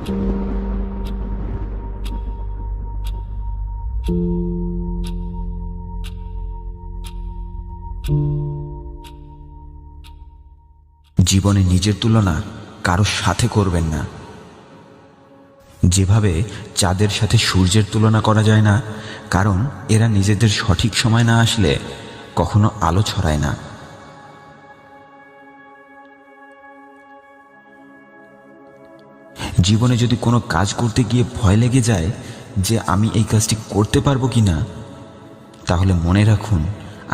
জীবনে নিজের তুলনা কারোর সাথে করবেন না। যেভাবে চাঁদের সাথে সূর্যের তুলনা করা যায় না, কারণ এরা নিজেদের সঠিক সময় না আসলে কখনো আলো ছড়ায় না। জীবনে যদি কোনো কাজ করতে গিয়ে ভয় লেগে যায় যে আমি এই কাজটি করতে পারবো কিনা, তাহলে মনে রাখুন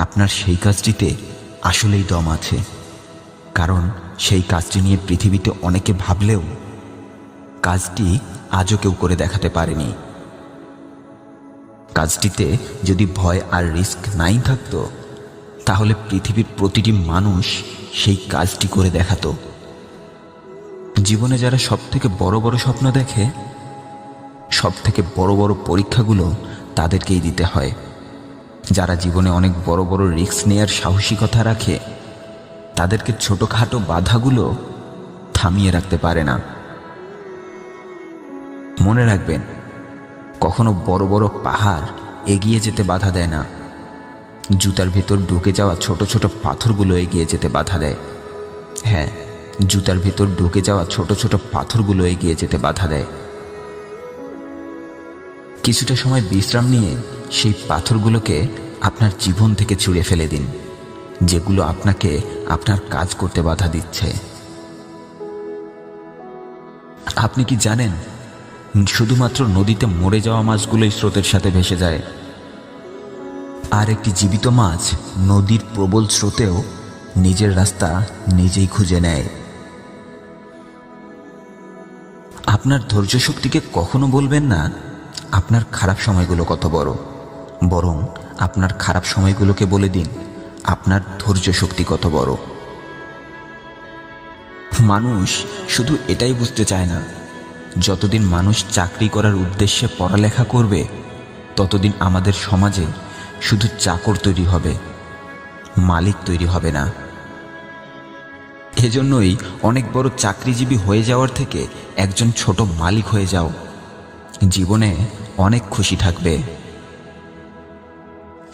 আপনার সেই কাজটিতে আসলেই দম আছে। কারণ সেই কাজটি নিয়ে পৃথিবীতে অনেকে ভাবলেও কাজটি আজও কেউ করে দেখাতে পারেনি। কাজটিতে যদি ভয় আর রিস্ক নাই থাকতো, তাহলে পৃথিবীর প্রতিটি মানুষ সেই কাজটি করে দেখাতো। জীবনে যারা সবথেকে বড় বড় স্বপ্ন দেখে, সবথেকে বড় বড় পরীক্ষাগুলো তাদেরকেই দিতে হয়। যারা জীবনে অনেক বড় বড় রিস্ক নেয়ার সাহসিকতা রাখে, তাদেরকে ছোটখাটো বাধাগুলো থামিয়ে রাখতে পারে না। মনে রাখবেন, কখনো বড় বড় পাহাড় এগিয়ে যেতে বাধা দেয় না, জুতার ভেতর ঢুকে যাওয়া ছোট ছোট পাথরগুলো এগিয়ে যেতে বাধা দেয়। হ্যাঁ, জুতার ভেতর ঢুকে যাওয়া ছোট ছোট পাথরগুলো এগিয়ে যেতে বাধা দেয়। কিছুটা সময় বিশ্রাম নিয়ে সেই পাথরগুলোকে আপনার জীবন থেকে ছুঁড়ে ফেলে দিন, যেগুলো আপনাকে আপনার কাজ করতে বাধা দিচ্ছে। আপনি কি জানেন, শুধুমাত্র নদীতে মরে যাওয়া মাছগুলোই স্রোতের সাথে ভেসে যায়, আর একটি জীবিত মাছ নদীর প্রবল স্রোতেও নিজের রাস্তা নিজেই খুঁজে নেয়। আপনার ধৈর্য শক্তিকে কখনো বলবেন না আপনার খারাপ সময়গুলো কত বড়, বরং আপনার খারাপ সময়গুলোকে বলে দিন আপনার ধৈর্য শক্তি কত বড়। মানুষ শুধু এটাই বুঝতে চায় না, যতদিন মানুষ চাকরি করার উদ্দেশ্যে পড়ালেখা করবে, ততদিন আমাদের সমাজে শুধু চাকর তৈরি হবে, মালিক তৈরি হবে না। এজন্যই অনেক বড় চাকরিজীবী হয়ে যাওয়ার থেকে একজন ছোট মালিক হয়ে যাও, জীবনে অনেক খুশি থাকবে।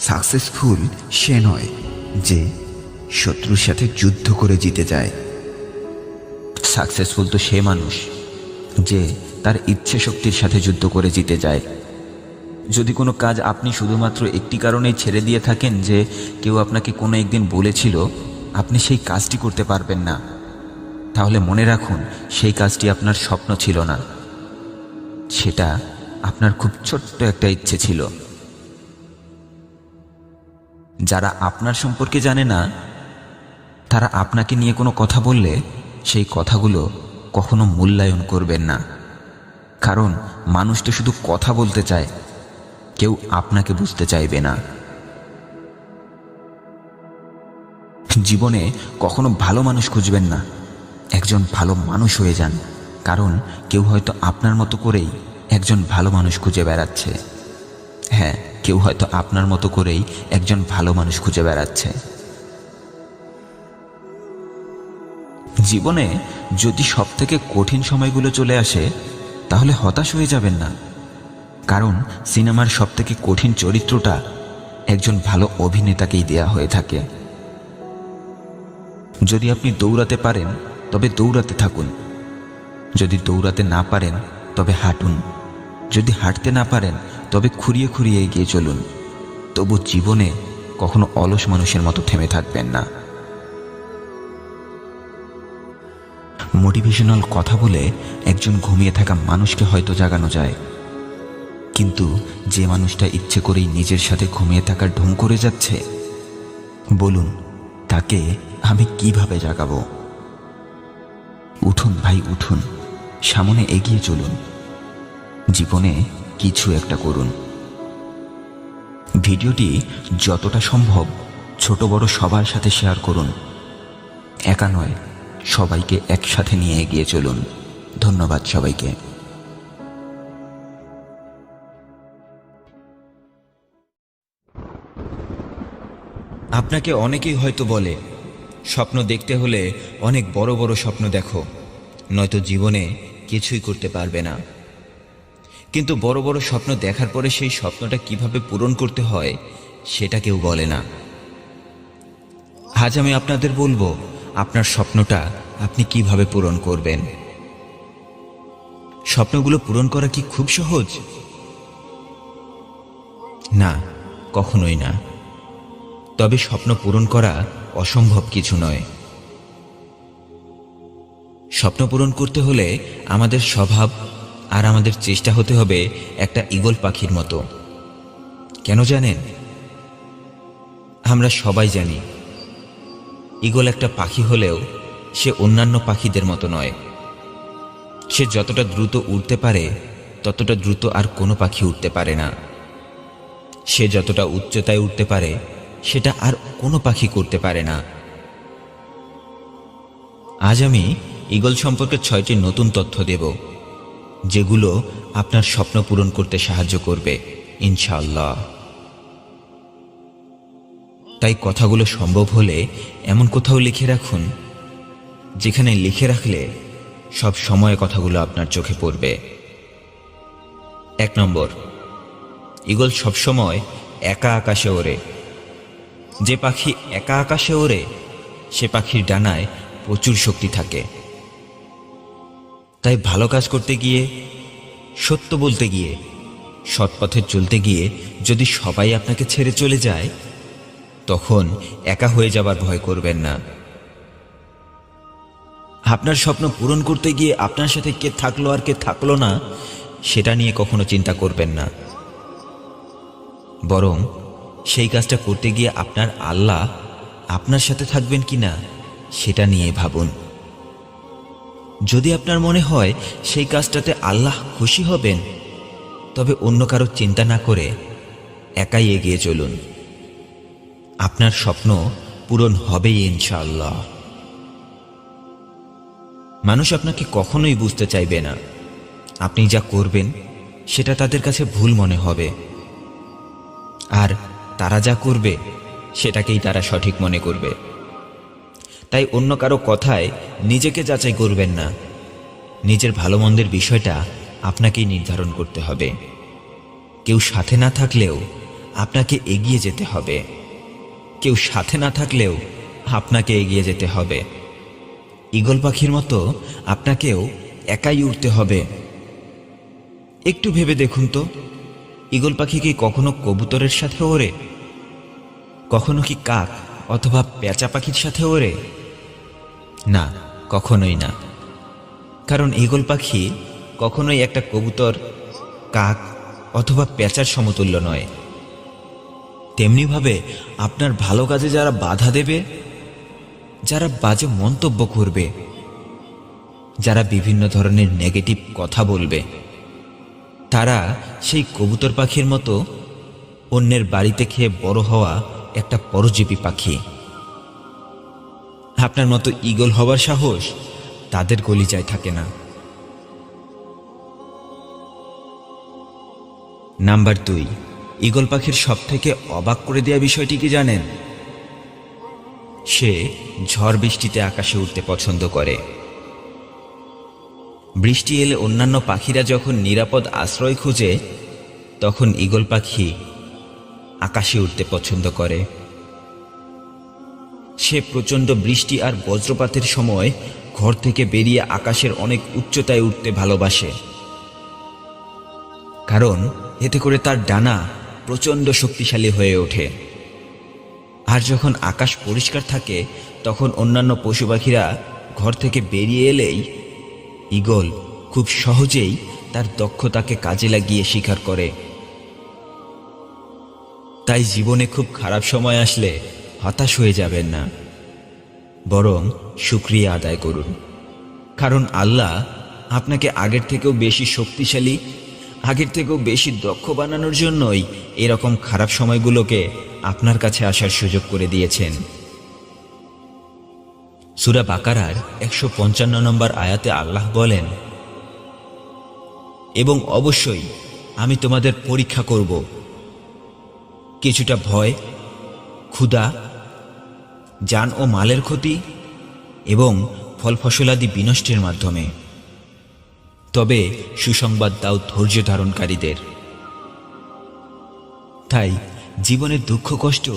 সাকসেসফুল সে নয় যে শত্রুর সাথে যুদ্ধ করে জিতে যায়। সাকসেসফুল তো সে মানুষ যে তার ইচ্ছে শক্তির সাথে যুদ্ধ করে জিতে যায়। যদি কোনো কাজ আপনি শুধুমাত্র একটি কারণেই ছেড়ে দিয়ে থাকেন যে কেউ আপনাকে কোনো একদিন বলেছিল, আপনি সেই কাজটি করতে পারবেন না, তাহলে মনে রাখুন সেই কাজটি আপনার স্বপ্ন ছিল না, সেটা আপনার খুব ছোট্ট একটা ইচ্ছে ছিল। যারা আপনার সম্পর্কে জানে না, তারা আপনাকে নিয়ে কোনো কথা বললে সেই কথাগুলো কখনো মূল্যায়ন করবেন না। কারণ মানুষ তো শুধু কথা বলতে চায়, কেউ আপনাকে বুঝতে চাইবে না। জীবনে কখনো ভালো মানুষ খুঁজবেন না, একজন ভালো মানুষ হয়ে যান। কারণ কেউ হয়তো আপনার মতো করেই একজন ভালো মানুষ খুঁজে বেড়াচ্ছে। হ্যাঁ, কেউ হয়তো আপনার মতো করেই একজন ভালো মানুষ খুঁজে বেড়াচ্ছে। জীবনে যদি সবথেকে কঠিন সময়গুলো চলে আসে, তাহলে হতাশ হয়ে যাবেন না। কারণ সিনেমার সবথেকে কঠিন চরিত্রটা একজন ভালো অভিনেতাকেই দেয়া হয়ে থাকে। যদি আপনি দৌড়াতে পারেন তবে দৌড়াতে থাকুন, যদি দৌড়াতে না পারেন তবে হাঁটুন, যদি হাঁটতে না পারেন তবে খুঁড়িয়ে খুঁড়িয়ে এগিয়ে চলুন। তবু জীবনে কখনো অলস মানুষের মতো থেমে থাকবেন না। মোটিভেশনাল কথা বলে একজন ঘুমিয়ে থাকা মানুষকে হয়তো জাগানো যায়, কিন্তু যে মানুষটা ইচ্ছে করেই নিজের সাথে ঘুমিয়ে থাকার ঢং করে যাচ্ছে, বলুন তাকে আমি কিভাবে জাগাবো? উঠুন ভাই, উঠুন, সামনে এগিয়ে চলুন, জীবনে কিছু একটা করুন। ভিডিওটি যতটা সম্ভব ছোট বড় সবার সাথে শেয়ার করুন। একা নয়, সবাইকে একসাথে নিয়ে এগিয়ে চলুন। ধন্যবাদ সবাইকে। আপনাকে অনেকেই হয়তো বলে, স্বপ্ন দেখতে হলে অনেক বড় বড় স্বপ্ন দেখো, নয়তো জীবনে কিছুই করতে পারবে না। কিন্তু বড় বড় স্বপ্ন দেখার পরে সেই স্বপ্নটা কিভাবে পূরণ করতে হয় সেটা কেউ বলে না। আজ আমি আপনাদের বলবো আপনার স্বপ্নটা আপনি কিভাবে পূরণ করবেন। স্বপ্নগুলো পূরণ করা কি খুব সহজ? না, কখনোই না। তবে স্বপ্ন পূরণ করা অসম্ভব কিছু নয়। স্বপ্ন পূরণ করতে হলে আমাদের স্বভাব আর আমাদের চেষ্টা হতে হবে একটা ঈগল পাখির মতো। কেন জানেন? আমরা সবাই জানি ঈগল একটা পাখি হলেও সে অন্যান্য পাখিদের মতো নয়। সে যতটা দ্রুত উড়তে পারে ততটা দ্রুত আর কোনো পাখি উঠতে পারে না। সে যতটা উচ্চতায় উঠতে পারে সেটা আর কোনো পাখি করতে পারে না। আজ আমি ঈগল সম্পর্কে 6টি নতুন তথ্য দেব, যেগুলো আপনার স্বপ্ন পূরণ করতে সাহায্য করবে ইনশাআল্লাহ। তাই কথাগুলো সম্ভব হলে এমন কোথাও লিখে রাখুন, যেখানে লিখে রাখলে সব সময় কথাগুলো আপনার চোখে পড়বে। 1 নম্বর, ঈগল সবসময় একা আকাশে ওড়ে। যে পাখি একা আকাশে ওড়ে সে পাখির ডানায় প্রচুর শক্তি থাকে। তাই ভালো কাজ করতে গিয়ে, সত্য বলতে গিয়ে, সৎ পথে চলতে গিয়ে যদি সবাই আপনাকে ছেড়ে চলে যায়, তখন একা হয়ে যাবার ভয় করবেন না। আপনার স্বপ্ন পূরণ করতে গিয়ে আপনার সাথে কে থাকলো আর কে থাকলো না সেটা নিয়ে কখনো চিন্তা করবেন না। বরং সেই কাজটা করতে গিয়ে আপনার আল্লাহ আপনার সাথে থাকবেন কিনা সেটা নিয়ে ভাবুন। যদি আপনার মনে হয় সেই কাজটাতে আল্লাহ খুশি হবেন, তবে অন্য কারো চিন্তা না করে একাই এগিয়ে চলুন। আপনার স্বপ্ন পূরণ হবেই ইনশাআল্লাহ। মানুষ আপনাকে কখনোই বুঝতে চাইবে না। আপনি যা করবেন সেটা তাদের কাছে ভুল মনে হবে, আর তারা যা করবে সেটাকেই তারা সঠিক মনে করবে। তাই অন্য কারো কথায় নিজেকে যাচাই করবেন না। নিজের ভালো মন্দের বিষয়টা আপনাকেই নির্ধারণ করতে হবে। কেউ সাথে না থাকলেও আপনাকে এগিয়ে যেতে হবে। কেউ সাথে না থাকলেও আপনাকে এগিয়ে যেতে হবে। ঈগল পাখির মতো আপনাকেও একাই উড়তে হবে। একটু ভেবে দেখুন তো, ঈগল পাখি কি কখনো কবুতরের সাথে ওড়ে? কখনো কি কাক অথবা পেঁচা পাখির সাথে ওড়ে? না, কখনোই না। কারণ ঈগল পাখি কখনোই একটা কবুতর, কাক অথবা পেঁচার সমতুল্য নয়। তেমনিভাবে আপনার ভালো কাজে যারা বাধা দেবে, যারা বাজে মন্তব্য করবে, যারা বিভিন্ন ধরনের নেগেটিভ কথা বলবে, তারা সেই কবুতর পাখির মতো অন্যের বাড়িতে খেয়ে বড় হওয়া একটা পরজীবী পাখি। আপনার মতো ঈগল হবার সাহস তাদের কলিজায় থাকে না। নাম্বার 2, ঈগল পাখির সবথেকে অবাক করে দেওয়া বিষয়টি কি জানেন? সে ঝড় বৃষ্টিতে আকাশে উঠতে পছন্দ করে। বৃষ্টি এলে অন্যান্য পাখিরা যখন নিরাপদ আশ্রয় খুঁজে, তখন ঈগল পাখি আকাশে উঠতে পছন্দ করে। সে প্রচণ্ড বৃষ্টি আর বজ্রপাতের সময় ঘর থেকে বেরিয়ে আকাশের অনেক উচ্চতায় উঠতে ভালোবাসে, কারণ এতে করে তার ডানা প্রচণ্ড শক্তিশালী হয়ে ওঠে। আর যখন আকাশ পরিষ্কার থাকে তখন অন্যান্য পশু পাখিরা ঘর থেকে বেরিয়ে এলেই ঈগল খুব সহজেই তার দক্ষতাকে কাজে লাগিয়ে শিকার করে। তাই জীবনে খুব খারাপ সময় আসলে হতাশ হয়ে যাবেন না, বরং শুকরিয়া আদায় করুন। কারণ আল্লাহ আপনাকে আগের থেকেও বেশি শক্তিশালী, আগের থেকেও বেশি দক্ষ বানানোর জন্যই এরকম খারাপ সময়গুলোকে আপনার কাছে আসার সুযোগ করে দিয়েছেন। সূরা বাকারার 155 নম্বর আয়াতে আল্লাহ বলেন, এবং অবশ্যই আমি তোমাদের পরীক্ষা করব কিছুটা ভয়, ক্ষুধা, জান ও মালের ক্ষতি এবং ফল ফসলাদি বিনষ্টের মাধ্যমে। তবে সুসংবাদ দাও ধৈর্য ধারণকারীদের। তাই জীবনের দুঃখ কষ্ট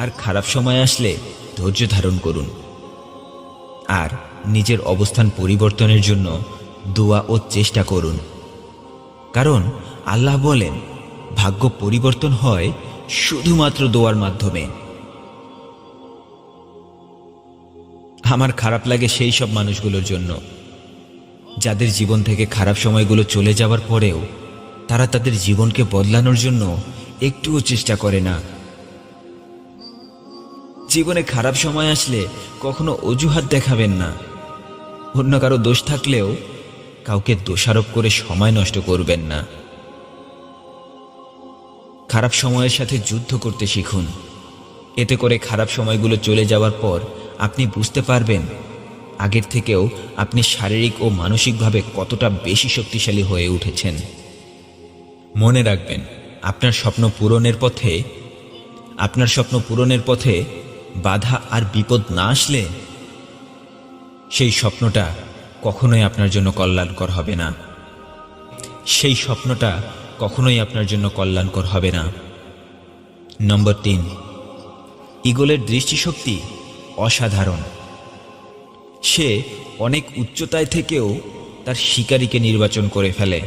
আর খারাপ সময় আসলে ধৈর্য ধারণ করুন, আর নিজের অবস্থান পরিবর্তনের জন্য দোয়া ও চেষ্টা করুন। কারণ আল্লাহ বলেন, ভাগ্য পরিবর্তন হয় শুধুমাত্র দোয়ার মাধ্যমে। আমার খারাপ লাগে সেই সব মানুষগুলোর জন্য যাদের জীবন থেকে খারাপ সময়গুলো চলে যাওয়ার পরেও তারা তাদের জীবনকে বদলানোর জন্য একটুও চেষ্টা করে না। জীবনে খারাপ সময় আসলে কখনো অজুহাত দেখাবেন না। অন্য কারো দোষ থাকলেও কাউকে দোষারোপ করে সময় নষ্ট করবেন না। খারাপ সময়ের সাথে যুদ্ধ করতে শিখুন। এতে করে খারাপ সময়গুলো চলে যাওয়ার পর আপনি বুঝতে পারবেন আগের থেকেও আপনি শারীরিক ও মানসিকভাবে কতটা বেশি শক্তিশালী হয়ে উঠেছেন। মনে রাখবেন, আপনার স্বপ্ন পূরণের পথে বাধা আর বিপদ না আসলে সেই স্বপ্নটা কখনোই আপনার জন্য কল্যাণকর হবে না। নম্বর 3, ঈগলের দৃষ্টিশক্তি অসাধারণ। সে অনেক উচ্চতায় থেকেও তার শিকারীকে নির্বাচন করে ফেলে।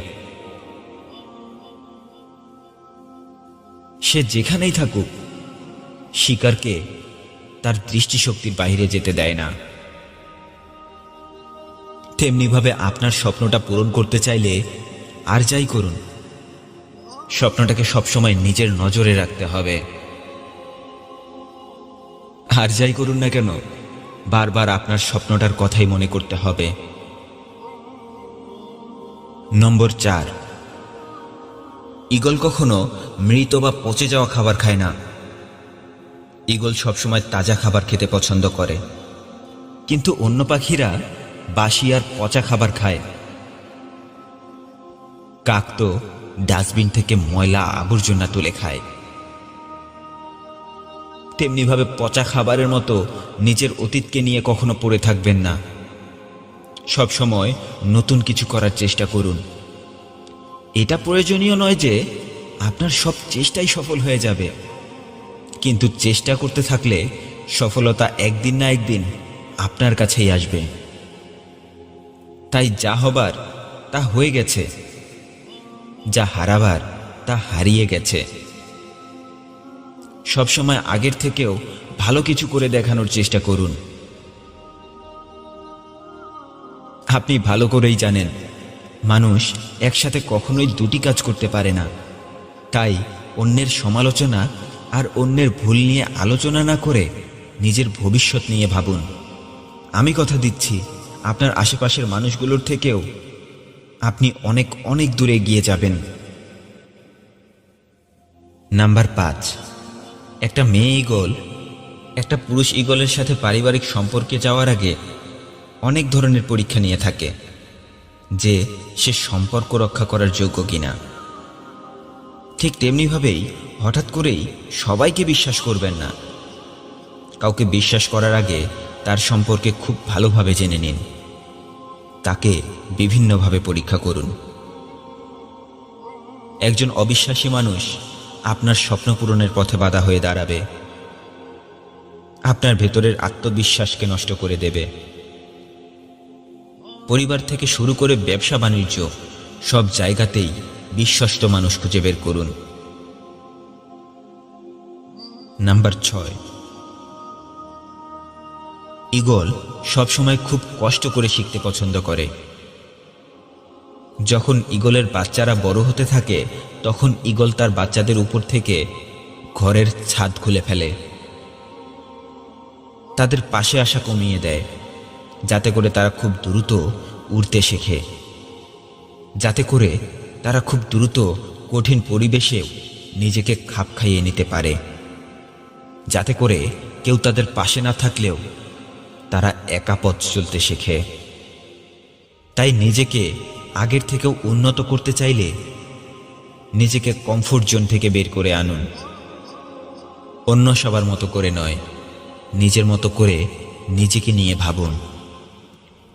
সে যেখানেই থাকুক শিকারকে তার দৃষ্টিশক্তির বাইরে যেতে দেয় না। তেমনিভাবে আপনার স্বপ্নটা পূরণ করতে চাইলে আর যাই করুন, স্বপ্নটাকে সবসময় নিজের নজরে রাখতে হবে। আর যাই করুন না কেন, বারবার আপনার স্বপ্নটার কথাই মনে করতে হবে। নম্বর 4, ঈগল কখনো মৃত বা পচে যাওয়া খাবার খায় না। ঈগল সবসময় তাজা খাবার খেতে পছন্দ করে, কিন্তু অন্য পাখিরা বাসি আর পচা খাবার খায়। কাক তো ডাস্টবিন থেকে ময়লা আবর্জনা তুলে খায়। তেমনিভাবে পচা খাবারের মতো নিজের অতীতকে নিয়ে কখনো পড়ে থাকবেন না। সব সময় নতুন কিছু করার চেষ্টা করুন। এটা প্রয়োজনীয় নয় যে আপনার সব চেষ্টাই সফল হয়ে যাবে, কিন্তু চেষ্টা করতে থাকলে সফলতা একদিন না একদিন আপনার কাছেই আসবে। তাই যা হবার তা হয়ে গেছে, যা হারাবার তা হারিয়ে গেছে। সবসময় আগের থেকেও ভালো কিছু করে দেখানোর চেষ্টা করুন। আপনি ভালো করেই জানেন, মানুষ একসাথে কখনোই দুটি কাজ করতে পারে না। তাই অন্যের সমালোচনা আর অন্যের ভুল নিয়ে আলোচনা না করে নিজের ভবিষ্যৎ নিয়ে ভাবুন। আমি কথা দিচ্ছি, আপনার আশেপাশের মানুষগুলোর থেকেও আপনি অনেক অনেক দূরে এগিয়ে যাবেন। নাম্বার 5, একটা মেয়ে ঈগল একটা পুরুষ ঈগলের সাথে পারিবারিক সম্পর্কে যাওয়ার আগে অনেক ধরনের পরীক্ষা নিয়ে থাকে যে সে সম্পর্ক রক্ষা করার যোগ্য কিনা। ঠিক তেমনিভাবেই হঠাৎ করেই সবাইকে বিশ্বাস করবেন না। কাউকে বিশ্বাস করার আগে তার সম্পর্কে খুব ভালোভাবে জেনে নিন, তাকে বিভিন্নভাবে পরীক্ষা করুন। একজন অবিশ্বাসী মানুষ আপনার স্বপ্ন পূরণের পথে বাধা হয়ে দাঁড়াবে, আপনার ভেতরের আত্মবিশ্বাসকে নষ্ট করে দেবে। পরিবার থেকে শুরু করে ব্যবসা বাণিজ্য সব জায়গাতেই বিশ্বস্ত মানুষ খুঁজে বের করুন। নাম্বার 6, ঈগল সবসময় খুব কষ্ট করে শিখতে পছন্দ করে। যখন ঈগলের বাচ্চারা বড় হতে থাকে তখন ঈগল তার বাচ্চাদের উপর থেকে ঘরের ছাদ খুলে ফেলে, তাদের পাশে আসা কমিয়ে দেয়, যাতে করে তারা খুব দ্রুত উড়তে শেখে, যাতে করে তারা খুব দ্রুত কঠিন পরিবেশে নিজেকে খাপ খাইয়ে নিতে পারে, যাতে করে কেউ তাদের পাশে না থাকলেও তারা একা পথ চলতে শেখে। তাই নিজেকে আগের থেকেও উন্নত করতে চাইলে নিজেকে কমফোর্ট জোন থেকে বের করে আনুন। অন্য সবার মতো করে নয়, নিজের মতো করে নিজেকে নিয়ে ভাবুন।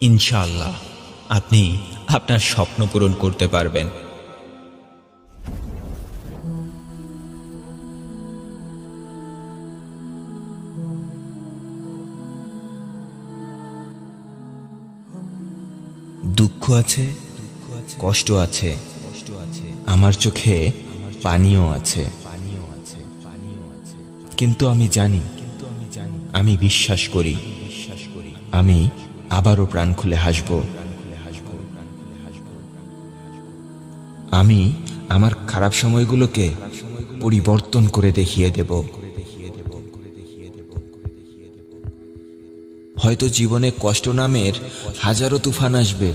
ইনশাআল্লাহ আপনি আপনার স্বপ্ন পূরণ করতে পারবেন। দুঃখ আছে, কষ্ট আছে, আমার চোখে পানিও আছে, কিন্তু আমি জানি, আমি বিশ্বাস করি, আমি আবারও প্রাণ খুলে হাসব। আমি আমার খারাপ সময়গুলোকে পরিবর্তন করে দেখিয়ে দেব। হয়তো জীবনে কষ্ট নামের হাজারো তুফান আসবে,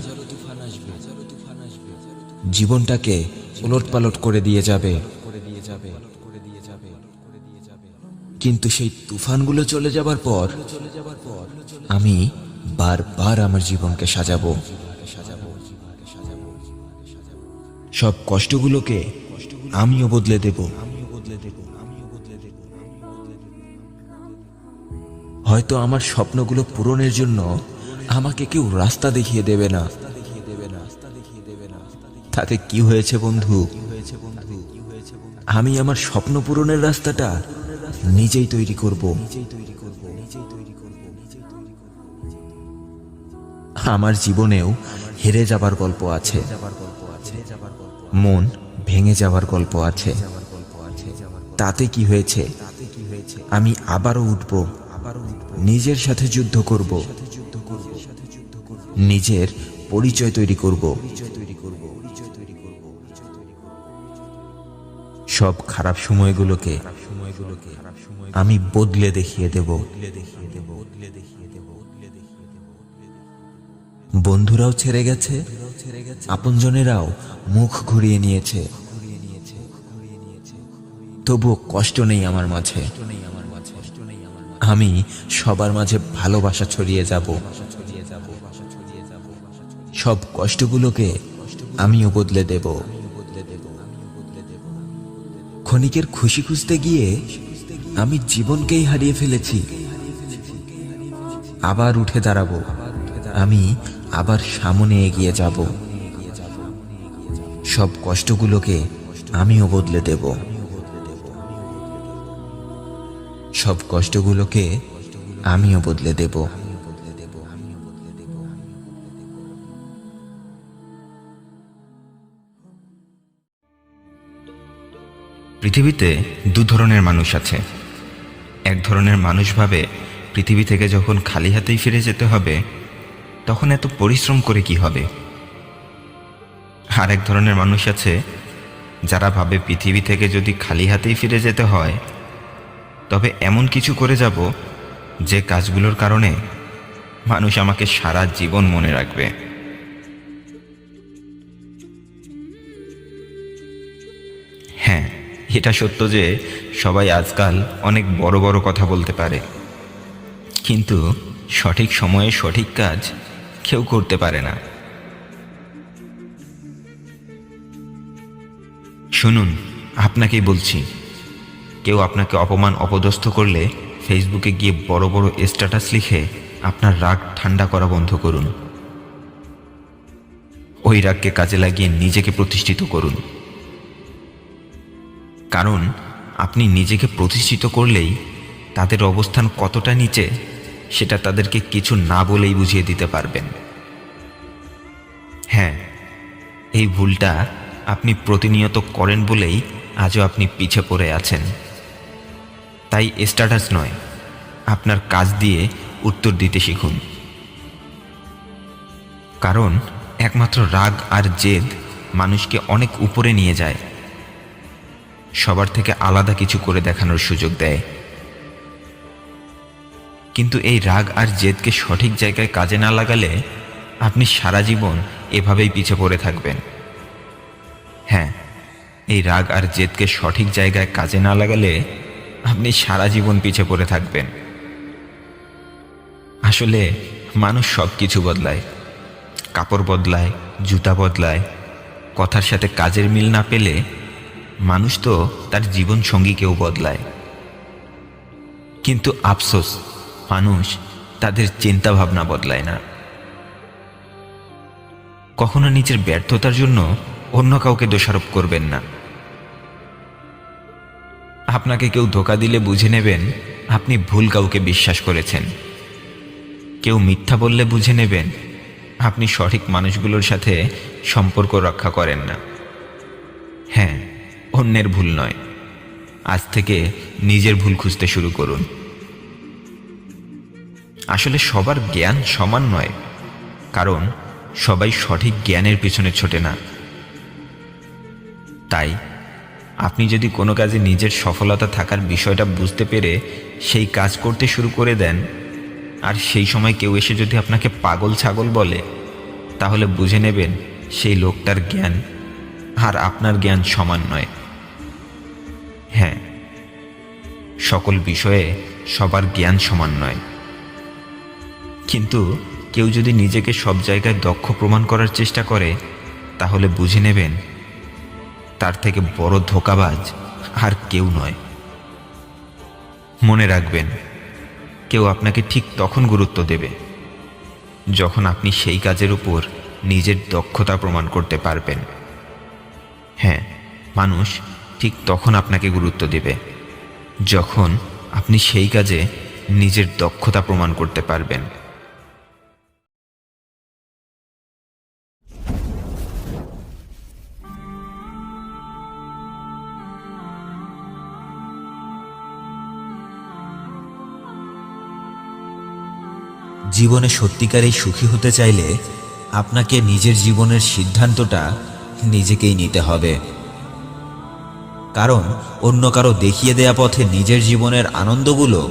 জীবনটাকে ওলটপালট করে দিয়ে যাবে, কিন্তু সেই তুফানগুলো চলে যাবার পর আমি বারবার আমার জীবনকে সাজাবো। সব কষ্টগুলোকে আমিও বদলে দেব। হয়তো আমার স্বপ্নগুলো পূরণের জন্য আমাকে কেউ রাস্তা দেখিয়ে দেবে না, তাতে কি হয়েছে বন্ধু? আমি আমার স্বপ্ন পূরণের রাস্তাটা নিজেই তৈরি করব। আমার জীবনেও হেরে যাবার গল্প আছে, মন ভেঙে যাবার গল্প আছে, তাতে কি হয়েছে? আমি আবারও উঠব, নিজের সাথে যুদ্ধ করব, নিজের পরিচয় তৈরি করব। সব খারাপ সময়গুলোকে আমি বদলে দেখিয়ে দেব। বন্ধুরাও ছেড়ে গেছে, আপনজনেরাও মুখ ঘুরিয়ে নিয়েছে, তবুও কষ্ট নেই আমার মাঝে। আমি সবার মাঝে ভালোবাসা ছড়িয়ে যাব। সব কষ্টগুলোকে আমিও বদলে দেব। ক্ষণিকের খুশি খুঁজতে গিয়ে আমি জীবনকেই হারিয়ে ফেলেছি। আবার উঠে দাঁড়াবো, আমি আবার সামনে এগিয়ে যাব। সব কষ্টগুলোকে আমিও বদলে দেব। সব কষ্টগুলোকে আমিও বদলে দেব। পৃথিবীতে দু ধরনের মানুষ আছে। এক ধরনের মানুষ ভাবে পৃথিবী থেকে যখন খালি হাতেই ফিরে যেতে হবে তখন এত পরিশ্রম করে কি হবে। আর এক ধরনের মানুষ আছে যারা ভাবে পৃথিবী থেকে যদি খালি হাতেই ফিরে যেতে হয় তবে এমন কিছু করে যাব যে কাজগুলোর কারণে মানুষ আমাকে সারা জীবন মনে রাখবে। হ্যাঁ, এটা সত্য যে সবাই আজকাল অনেক বড় বড় কথা বলতে পারে, কিন্তু সঠিক সময়ে সঠিক কাজ কেউ করতে পারে না। শুনুন, আপনাকেই বলছি, কেউ আপনাকে অপমান অপদস্থ করলে ফেসবুকে গিয়ে বড় বড় স্ট্যাটাস লিখে আপনার রাগ ঠান্ডা করা বন্ধ করুন। ওই রাগকে কাজে লাগিয়ে নিজেকে প্রতিষ্ঠিত করুন, কারণ আপনি নিজেকে প্রতিষ্ঠিত করলেই তাদের অবস্থান কতটা নিচে সেটা তাদেরকে কিছু না বলেই বুঝিয়ে দিতে পারবেন। হ্যাঁ, এই ভুলটা আপনি প্রতিনিয়ত করেন বলেই আজও আপনি পিছে পড়ে আছেন। তাই স্ট্যাটাস নয়, আপনার কাজ দিয়ে উত্তর দিতে শিখুন, কারণ একমাত্র রাগ আর জেদ মানুষকে অনেক উপরে নিয়ে যায়, সবার থেকে আলাদা কিছু করে দেখানোর সুযোগ দেয়। কিন্তু এই রাগ আর জেদকে সঠিক জায়গায় কাজে না লাগালে আপনি সারা জীবন এভাবেই পিছে পড়ে থাকবেন। হ্যাঁ, এই রাগ আর জেদকে সঠিক জায়গায় কাজে না লাগালে আপনি সারা জীবন পিছে পড়ে থাকবেন। আসলে মানুষ সব কিছু বদলায়, কাপড় বদলায়, জুতা বদলায়, কথার সাথে কাজের মিল না পেলে মানুষ তো তার জীবন সঙ্গীকেও বদলায়। কিন্তু আফসোস, মানুষ তাদের চিন্তা ভাবনা বদলায় না। কখনো নিজের ব্যর্থতার জন্য অন্য কাউকে দোষারোপ করবেন না। আপনাকে কেউ ধোঁকা দিলে বুঝে নেবেন আপনি ভুল কাউকে বিশ্বাস করেছেন। কেউ মিথ্যা বললে বুঝে নেবেন আপনি সঠিক মানুষগুলোর সাথে সম্পর্ক রক্ষা করেন না। হ্যাঁ, অন্যের ভুল নয়, আজ থেকে নিজের ভুল খুঁজতে শুরু করুন। আসলে সবার জ্ঞান সমান নয়, কারণ সবাই সঠিক জ্ঞানের পিছনে ছোটে না। তাই আপনি যদি কোনো কাজে নিজের সফলতা থাকার বিষয়টা বুঝতে পেরে সেই কাজ করতে শুরু করে দেন, আর সেই সময় কেউ এসে যদি আপনাকে পাগল ছাগল বলে, তাহলে বুঝে নেবেন সেই লোকটার জ্ঞান আর আপনার জ্ঞান সমান নয়। হ্যাঁ, সকল বিষয়ে সবার জ্ঞান সমান নয়, কিন্তু কেউ যদি নিজেকে সব জায়গায় দক্ষ প্রমাণ করার চেষ্টা করে, তাহলে বুঝে নেবেন তার থেকে বড় ধোঁকাবাজ আর কেউ নয়। মনে রাখবেন, কেউ আপনাকে ঠিক তখন গুরুত্ব দেবে যখন আপনি সেই কাজের উপর নিজের দক্ষতা প্রমাণ করতে পারবেন। হ্যাঁ, মানুষ ঠিক তখন আপনাকে গুরুত্ব দেবে যখন আপনি সেই কাজে নিজের দক্ষতা প্রমাণ করতে পারবেন। জীবনে সত্যিকারেই সুখী হতে চাইলে আপনাকে নিজের জীবনের সিদ্ধান্তটা নিজেকেই নিতে হবে। কারণ অন্য কারো দেখিয়ে দেয়া পথে নিজের জীবনের আনন্দগুলো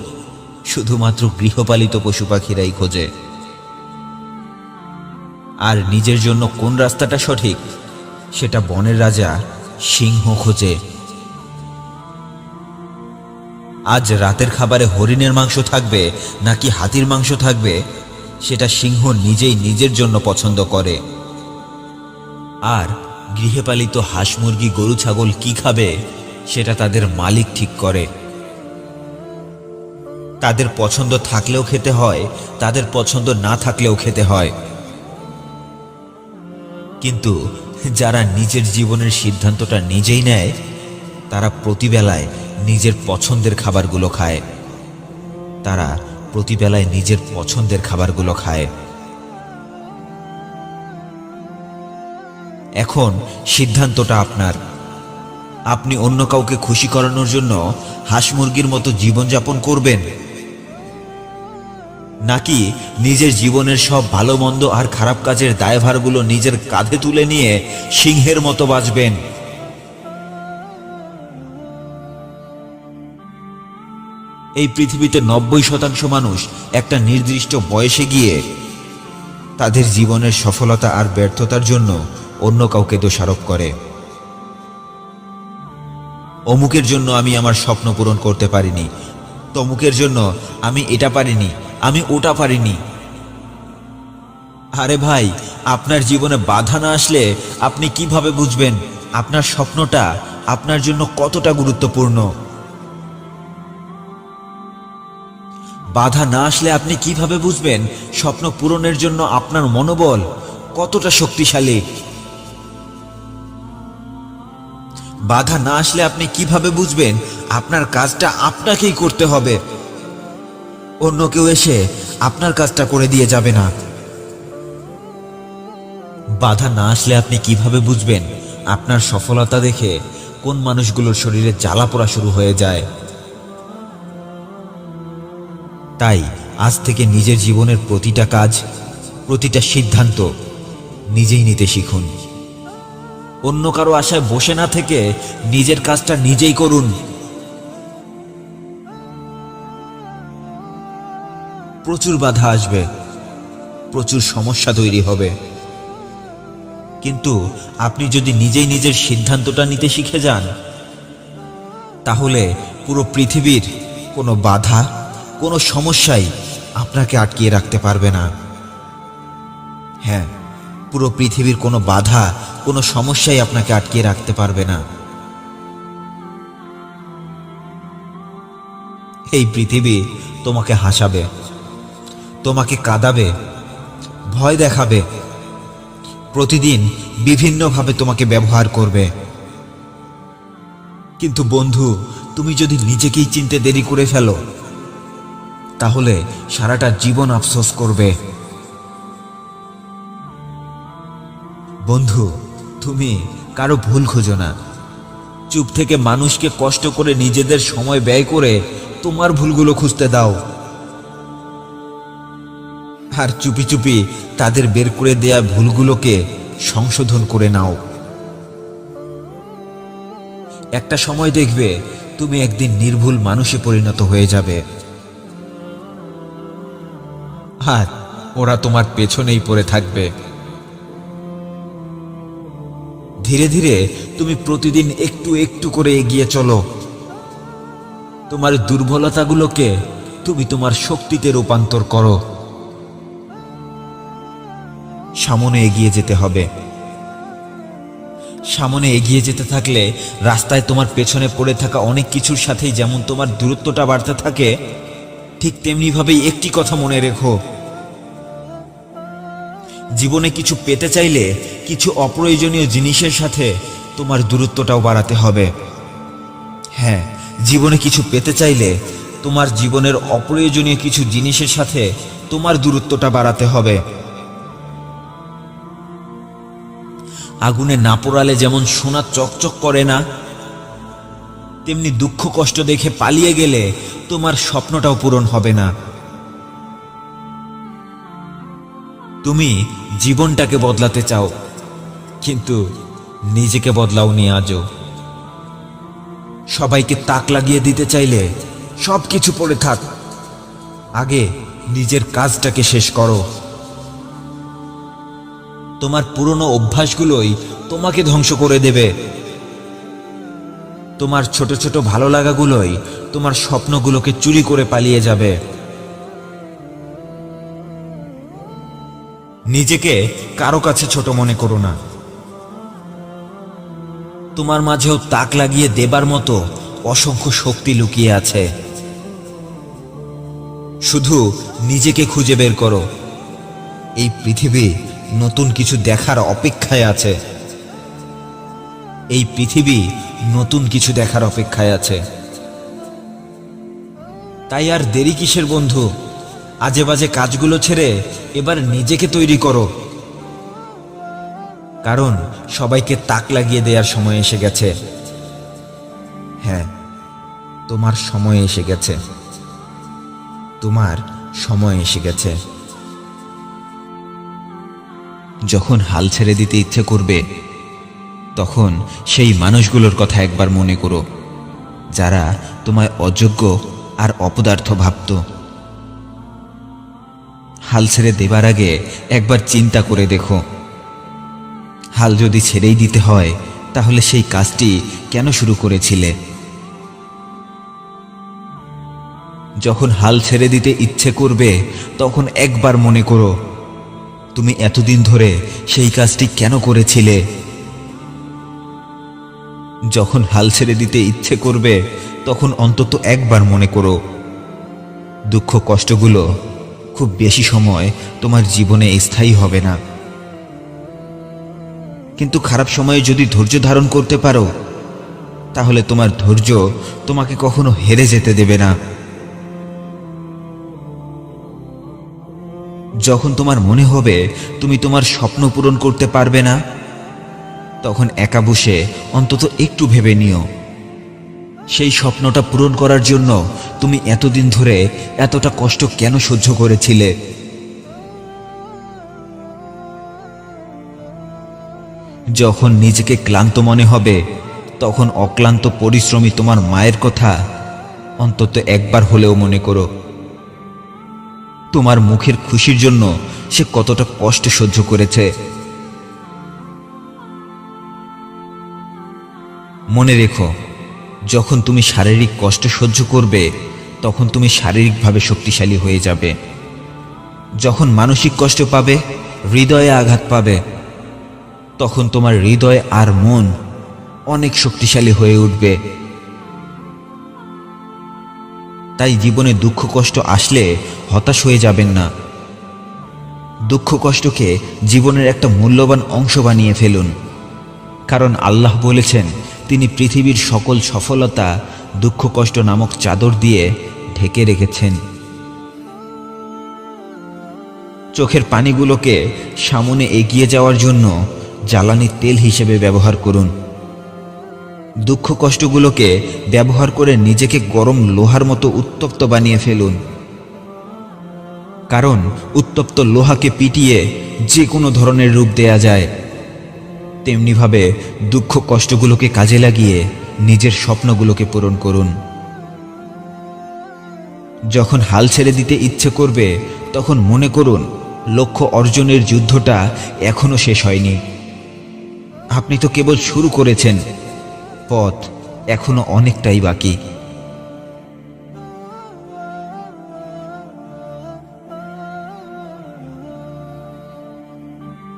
শুধুমাত্র গৃহপালিত পশু পাখিরাই খোঁজে। আর নিজের জন্য কোন রাস্তাটা সঠিক সেটা বনের রাজা সিংহ খোঁজে। আজ রাতের খাবারে হরিণের মাংস থাকবে নাকি হাতির মাংস থাকবে, সেটা সিংহ নিজেই নিজের জন্য পছন্দ করে। আর গৃহপালিত হাঁস মুরগি গরু ছাগল কি খাবে সেটা তাদের মালিক ঠিক করে। তাদের পছন্দ থাকলেও খেতে হয়, তাদের পছন্দ না থাকলেও খেতে হয়। কিন্তু যারা নিজের জীবনের সিদ্ধান্তটা নিজেই নেয়, তারা প্রতিবেলায় নিজের পছন্দের খাবারগুলো খায়। তারা প্রতিবেলায় নিজের পছন্দের খাবারগুলো খায়। এখন সিদ্ধান্তটা আপনার। আপনি অন্য কাউকে খুশি করানোর জন্য হাঁস মুরগির মতো জীবনযাপন করবেন, নাকি নিজের জীবনের সব ভালো মন্দ আর খারাপ কাজের দায়ভারগুলো নিজের কাঁধে তুলে নিয়ে সিংহের মতো বাঁচবেন। এই পৃথিবীতে 90% মানুষ একটা নির্দিষ্ট বয়সে গিয়ে তাদের জীবনের সফলতা আর ব্যর্থতার জন্য অন্য কাউকে দোষারোপ করে। অমুকের জন্য আমি আমার স্বপ্ন পূরণ করতে পারিনি, তমুকের জন্য আমি এটা পারিনি, আমি ওটা পারিনি। আরে ভাই, আপনার জীবনে বাধা না আসলে আপনি কিভাবে বুঝবেন আপনার স্বপ্নটা আপনার জন্য কতটা গুরুত্বপূর্ণ? বাধা না আসলে আপনি কিভাবে বুঝবেন স্বপ্ন পূরণের জন্য আপনার মনোবল কতটা শক্তিশালী? বাধা না আসলে আপনি কিভাবে বুঝবেন আপনার কাজটা আপনাকেই করতে হবে, অন্য কেউ এসে আপনার কাজটা করে দিয়ে যাবে না? বাধা না আসলে আপনি কিভাবে বুঝবেন আপনার সফলতা দেখে কোন মানুষগুলোর শরীরে জ্বালা পোড়া শুরু হয়ে যায়? তাই আজ থেকে নিজের জীবনের প্রতিটা কাজ, প্রতিটা সিদ্ধান্ত নিজেই নিতে শিখুন। অন্য কারো আশায় বসে না থেকে নিজের কাজটা নিজেই করুন। প্রচুর বাধা আসবে, প্রচুর সমস্যা তৈরি হবে, কিন্তু আপনি যদি নিজেই নিজের সিদ্ধান্তটা নিতে শিখে যান, তাহলে পুরো পৃথিবীর কোনো বাধা, কোনো সমস্যাই আপনাকে আটকিয়ে রাখতে পারবে না। হ্যাঁ, পুরো পৃথিবীর কোনো বাধা, কোনো সমস্যাই আপনাকে আটকিয়ে রাখতে পারবে না। এই পৃথিবী তোমাকে হাসাবে, তোমাকে কাঁদাবে, ভয় দেখাবে, প্রতিদিন বিভিন্নভাবে তোমাকে ব্যবহার করবে। কিন্তু বন্ধু, তুমি যদি নিজেকেই চিনতে দেরি করে ফেলো, তাহলে সারাটা জীবন আফসোস করবে। বন্ধু, তুমি কারো ভুল খোঁজো না। চুপ থেকে মানুষকে কষ্ট করে নিজেদের সময় ব্যয় করে তোমার ভুলগুলো খুঁজতে দাও, আর চুপি চুপি তাদের বের করে দেয়া ভুলগুলোকে সংশোধন করে নাও। একটা সময় দেখবে তুমি একদিন নির্ভুল মানুষে পরিণত হয়ে যাবে, আর ওরা তোমার পেছনেই পড়ে থাকবে। ধীরে ধীরে তুমি প্রতিদিন একটু একটু করে এগিয়ে চলো। তোমার দুর্বলতাগুলোকে তুমি তোমার শক্তিতে রূপান্তর করো। সামনে এগিয়ে যেতে হবে। সামনে এগিয়ে যেতে থাকলে রাস্তায় তোমার পেছনে পড়ে থাকা অনেক কিছুর সাথেই যেমন তোমার দূরত্বটা বাড়তে থাকে, ঠিক তেমনিভাবেই একটি কথা মনে রেখো, জীবনে কিছু পেতে চাইলে কিছু অপ্রয়োজনীয় জিনিসের সাথে তোমার দূরত্বটাও বাড়াতে হবে। হ্যাঁ, জীবনে কিছু পেতে চাইলে তোমার জীবনের অপ্রয়োজনীয় কিছু জিনিসের সাথে তোমার দূরত্বটা বাড়াতে হবে। আগুনে না পোড়ালে যেমন সোনা চকচক করে না, তেমনি দুঃখ কষ্ট দেখে পালিয়ে গেলে তোমার স্বপ্নটাও পূরণ হবে না। তুমি জীবনটাকে বদলাতে চাও, কিন্তু নিজেকে বদলাওনি আজও। সবাইকে তাক লাগিয়ে দিতে চাইলে সবকিছু পড়ে থাক, আগে নিজের কাজটাকে শেষ করো। তোমার পুরনো অভ্যাসগুলোই তোমাকে ধ্বংস করে দেবে। তোমার ছোট ছোট ভালো লাগাগুলোই তোমার স্বপ্নগুলোকে চুরি করে পালিয়ে যাবে। নিজেকে কারো কাছে ছোট মনে করো না। তোমার মাঝেও তাক লাগিয়ে দেবার মতো অসংখ্য শক্তি লুকিয়ে আছে। শুধু নিজেকে খুঁজে বের করো। এই পৃথিবী নতুন কিছু দেখার অপেক্ষায় আছে। এই পৃথিবী নতুন কিছু দেখার অপেক্ষায় আছে। তাই আর দেরি কিসের বন্ধু? আজে বাজে কাজগুলো ছেড়ে এবার নিজেকে তৈরি করো, কারণ সবাইকে তাক লাগিয়ে দেওয়ার সময় এসে গেছে। হ্যাঁ, তোমার সময় এসে গেছে। তোমার সময় এসে গেছে। যখন হাল ছেড়ে দিতে ইচ্ছে করবে, তখন সেই মানুষগুলোর কথা একবার মনে করো, যারা তোমায় অযোগ্য আর অপদার্থ ভাবত। হাল ছেড়ে দেবার আগে একবার চিন্তা করে দেখো, হাল যদি ছেড়েই দিতে হয়, তাহলে সেই কাজটি কেন শুরু করেছিলে? যখন হাল ছেড়ে দিতে ইচ্ছে করবে, তখন একবার মনে করো, তুমি এতদিন ধরে সেই কাজটি কেন করেছিলে? যখন হাল ছেড়ে দিতে ইচ্ছে করবে, তখন অন্তত একবার মনে করো, দুঃখ কষ্টগুলো খুব বেশি সময় তোমার জীবনে স্থায়ী হবে না। কিন্তু খারাপ সময়ে যদি ধৈর্য ধারণ করতে পারো, তাহলে তোমার ধৈর্য তোমাকে কখনো হেরে যেতে দেবে না। যখন তোমার মনে হবে তুমি তোমার স্বপ্ন পূরণ করতে পারবে না, তখন একা বসে অন্তত একটু ভেবে নিও, সেই স্বপ্নটা পূরণ করার জন্য তুমি এতদিন ধরে এতটা কষ্ট কেন সহ্য করেছিলে? যখন নিজেকে ক্লান্ত মনে হবে, তখন অক্লান্ত পরিশ্রমী তোমার মায়ের কথা অন্তত একবার হলেও মনে করো। তোমার মুখের খুশির জন্য সে কতটা কষ্ট সহ্য করেছে। মনে রেখো, যখন তুমি শারীরিক কষ্ট সহ্য করবে, তখন তুমি শারীরিকভাবে শক্তিশালী হয়ে যাবে। যখন মানসিক কষ্ট পাবে, হৃদয়ে আঘাত পাবে, তখন তোমার হৃদয় আর মন অনেক শক্তিশালী হয়ে উঠবে। তাই জীবনে দুঃখ কষ্ট আসলে হতাশ হয়ে যাবেন না। দুঃখ কষ্টকে জীবনের একটা মূল্যবান অংশ বানিয়ে ফেলুন, কারণ আল্লাহ বলেছেন তিনি পৃথিবীর সকল সফলতা দুঃখ কষ্ট নামক চাদর দিয়ে ঢেকে রেখেছেন। চোখের পানিগুলোকে সামনে এগিয়ে যাওয়ার জন্য জ্বালানি তেল হিসেবে ব্যবহার করুন। দুঃখ কষ্টগুলোকে ব্যবহার করে নিজেকে গরম লোহার মতো উত্তপ্ত বানিয়ে ফেলুন, কারণ উত্তপ্ত লোহাকে পিটিয়ে যে কোনো ধরনের রূপ দেয়া যায়। তেমনিভাবে দুঃখ কষ্টগুলোকে কাজে লাগিয়ে নিজের স্বপ্নগুলোকে পূরণ করুন। যখন হাল ছেড়ে দিতে ইচ্ছে করবে তখন মনে করুন লক্ষ্য অর্জনের যুদ্ধটা এখনো শেষ হয়নি। আপনি তো কেবল শুরু করেছেন, পথ এখনো অনেকটাই বাকি।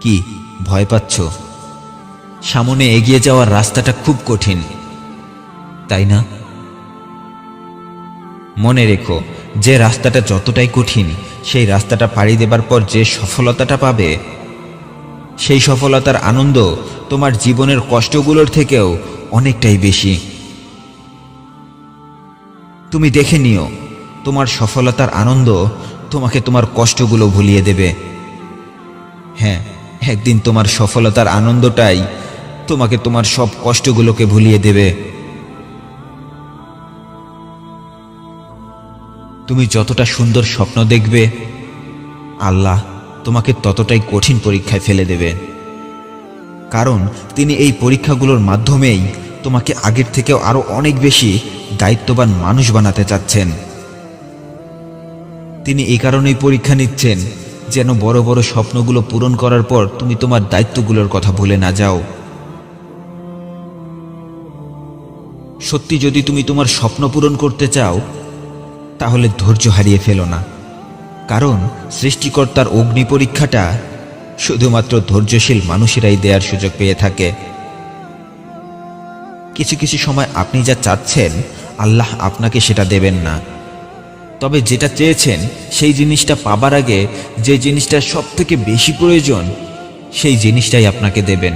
কি ভয় পাচ্ছ? সামনে এগিয়ে যাওয়ার রাস্তাটা খুব কঠিন, তাই না? মনে রেখো, যে রাস্তাটা যতটাই কঠিন, সেই রাস্তাটা পাড়ি দেবার পর যে সফলতাটা পাবে, সেই সফলতার আনন্দ তোমার জীবনের কষ্টগুলোর থেকেও অনেকটাই বেশি। তুমি দেখে নিও, তোমার সফলতার আনন্দ তোমাকে তোমার কষ্টগুলো ভুলিয়ে দেবে। হ্যাঁ, একদিন তোমার সফলতার আনন্দটাই তোমাকে তোমার সব কষ্টগুলোকে ভুলিয়ে দেবে। তুমি যতটা সুন্দর স্বপ্ন দেখবে, আল্লাহ তোমাকে ততটাই কঠিন পরীক্ষায় ফেলে দেবে, কারণ তিনি এই পরীক্ষাগুলোর মাধ্যমেই তোমাকে আগের থেকেও আরো অনেক বেশি দায়িত্ববান মানুষ বানাতে চাচ্ছেন। তিনি এই কারণেই পরীক্ষা নিচ্ছেন যেন বড় বড় স্বপ্নগুলো পূরণ করার পর তুমি তোমার দায়িত্বগুলোর কথা ভুলে না যাও। সত্যি যদি তুমি তোমার স্বপ্ন পূরণ করতে চাও, তাহলে ধৈর্য হারিয়ে ফেলো না, কারণ সৃষ্টিকর্তার অগ্নি পরীক্ষাটা শুধুমাত্র ধৈর্যশীল মানুষেরাই দেওয়ার সুযোগ পেয়ে থাকে। কিছু কিছু সময় আপনি যা চাচ্ছেন, আল্লাহ আপনাকে সেটা দেবেন না, তবে যেটা চেয়েছেন সেই জিনিসটা পাবার আগে যে জিনিসটা সব থেকে বেশি প্রয়োজন, সেই জিনিসটাই আপনাকে দেবেন।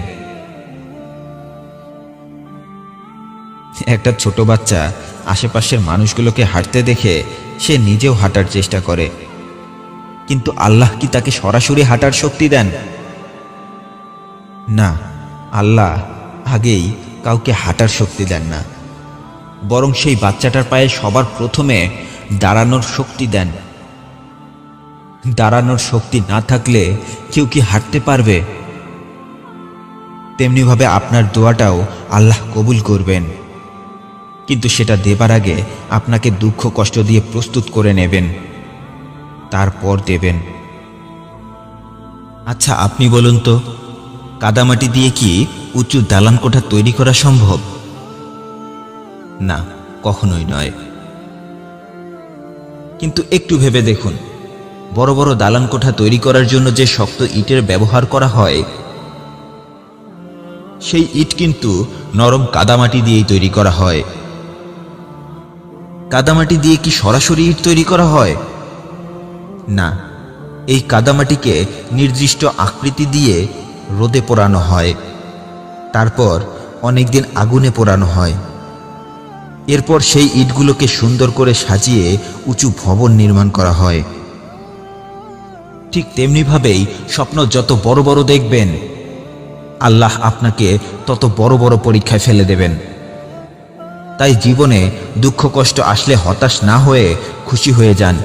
একটা ছোট বাচ্চা আশেপাশের মানুষগুলোকে হাঁটতে দেখে সে নিজেও হাঁটার চেষ্টা করে, কিন্তু আল্লাহ কি তাকে সরাসরি হাঁটার শক্তি দেন? না, আল্লাহ আগেই কাউকে হাঁটার শক্তি দেন না, বরং সেই বাচ্চাটার পায়ে সবার প্রথমে দাঁড়ানোর শক্তি দেন। দাঁড়ানোর শক্তি না থাকলে কেউ কি হাঁটতে পারবে? তেমনিভাবে আপনার দোয়াটাও আল্লাহ কবুল করবেন, কিন্তু সেটা দেবার আগে আপনাকে দুঃখ কষ্ট দিয়ে প্রস্তুত করে নেবেন, তারপর দেবেন। আচ্ছা, আপনি বলুন তো, কাদামাটি দিয়ে কি উঁচু দালান কোঠা তৈরি করা সম্ভব? না, কখনোই নয়। কিন্তু একটু ভেবে দেখুন, বড় বড় দালান কোঠা তৈরি করার জন্য যে শক্ত ইটের ব্যবহার করা হয়, সেই ইট কিন্তু নরম কাদামাটি দিয়েই তৈরি করা হয়। কাদামাটি দিয়ে কি সরাসরি ইট তৈরি করা হয়? না, এই কাদামাটিকে নির্দিষ্ট আকৃতি দিয়ে রোদে পোড়ানো হয়, তারপর অনেকদিন আগুনে পোড়ানো হয়, এরপর সেই ইটগুলোকে সুন্দর করে সাজিয়ে উঁচু ভবন নির্মাণ করা হয়। ঠিক তেমনিভাবেই স্বপ্ন যত বড় বড় দেখবেন, আল্লাহ আপনাকে তত বড় বড় পরীক্ষায় ফেলে দেবেন। তাই জীবনে দুঃখ কষ্ট আসলে হতাশ না হয়ে খুশি হয়ে যান,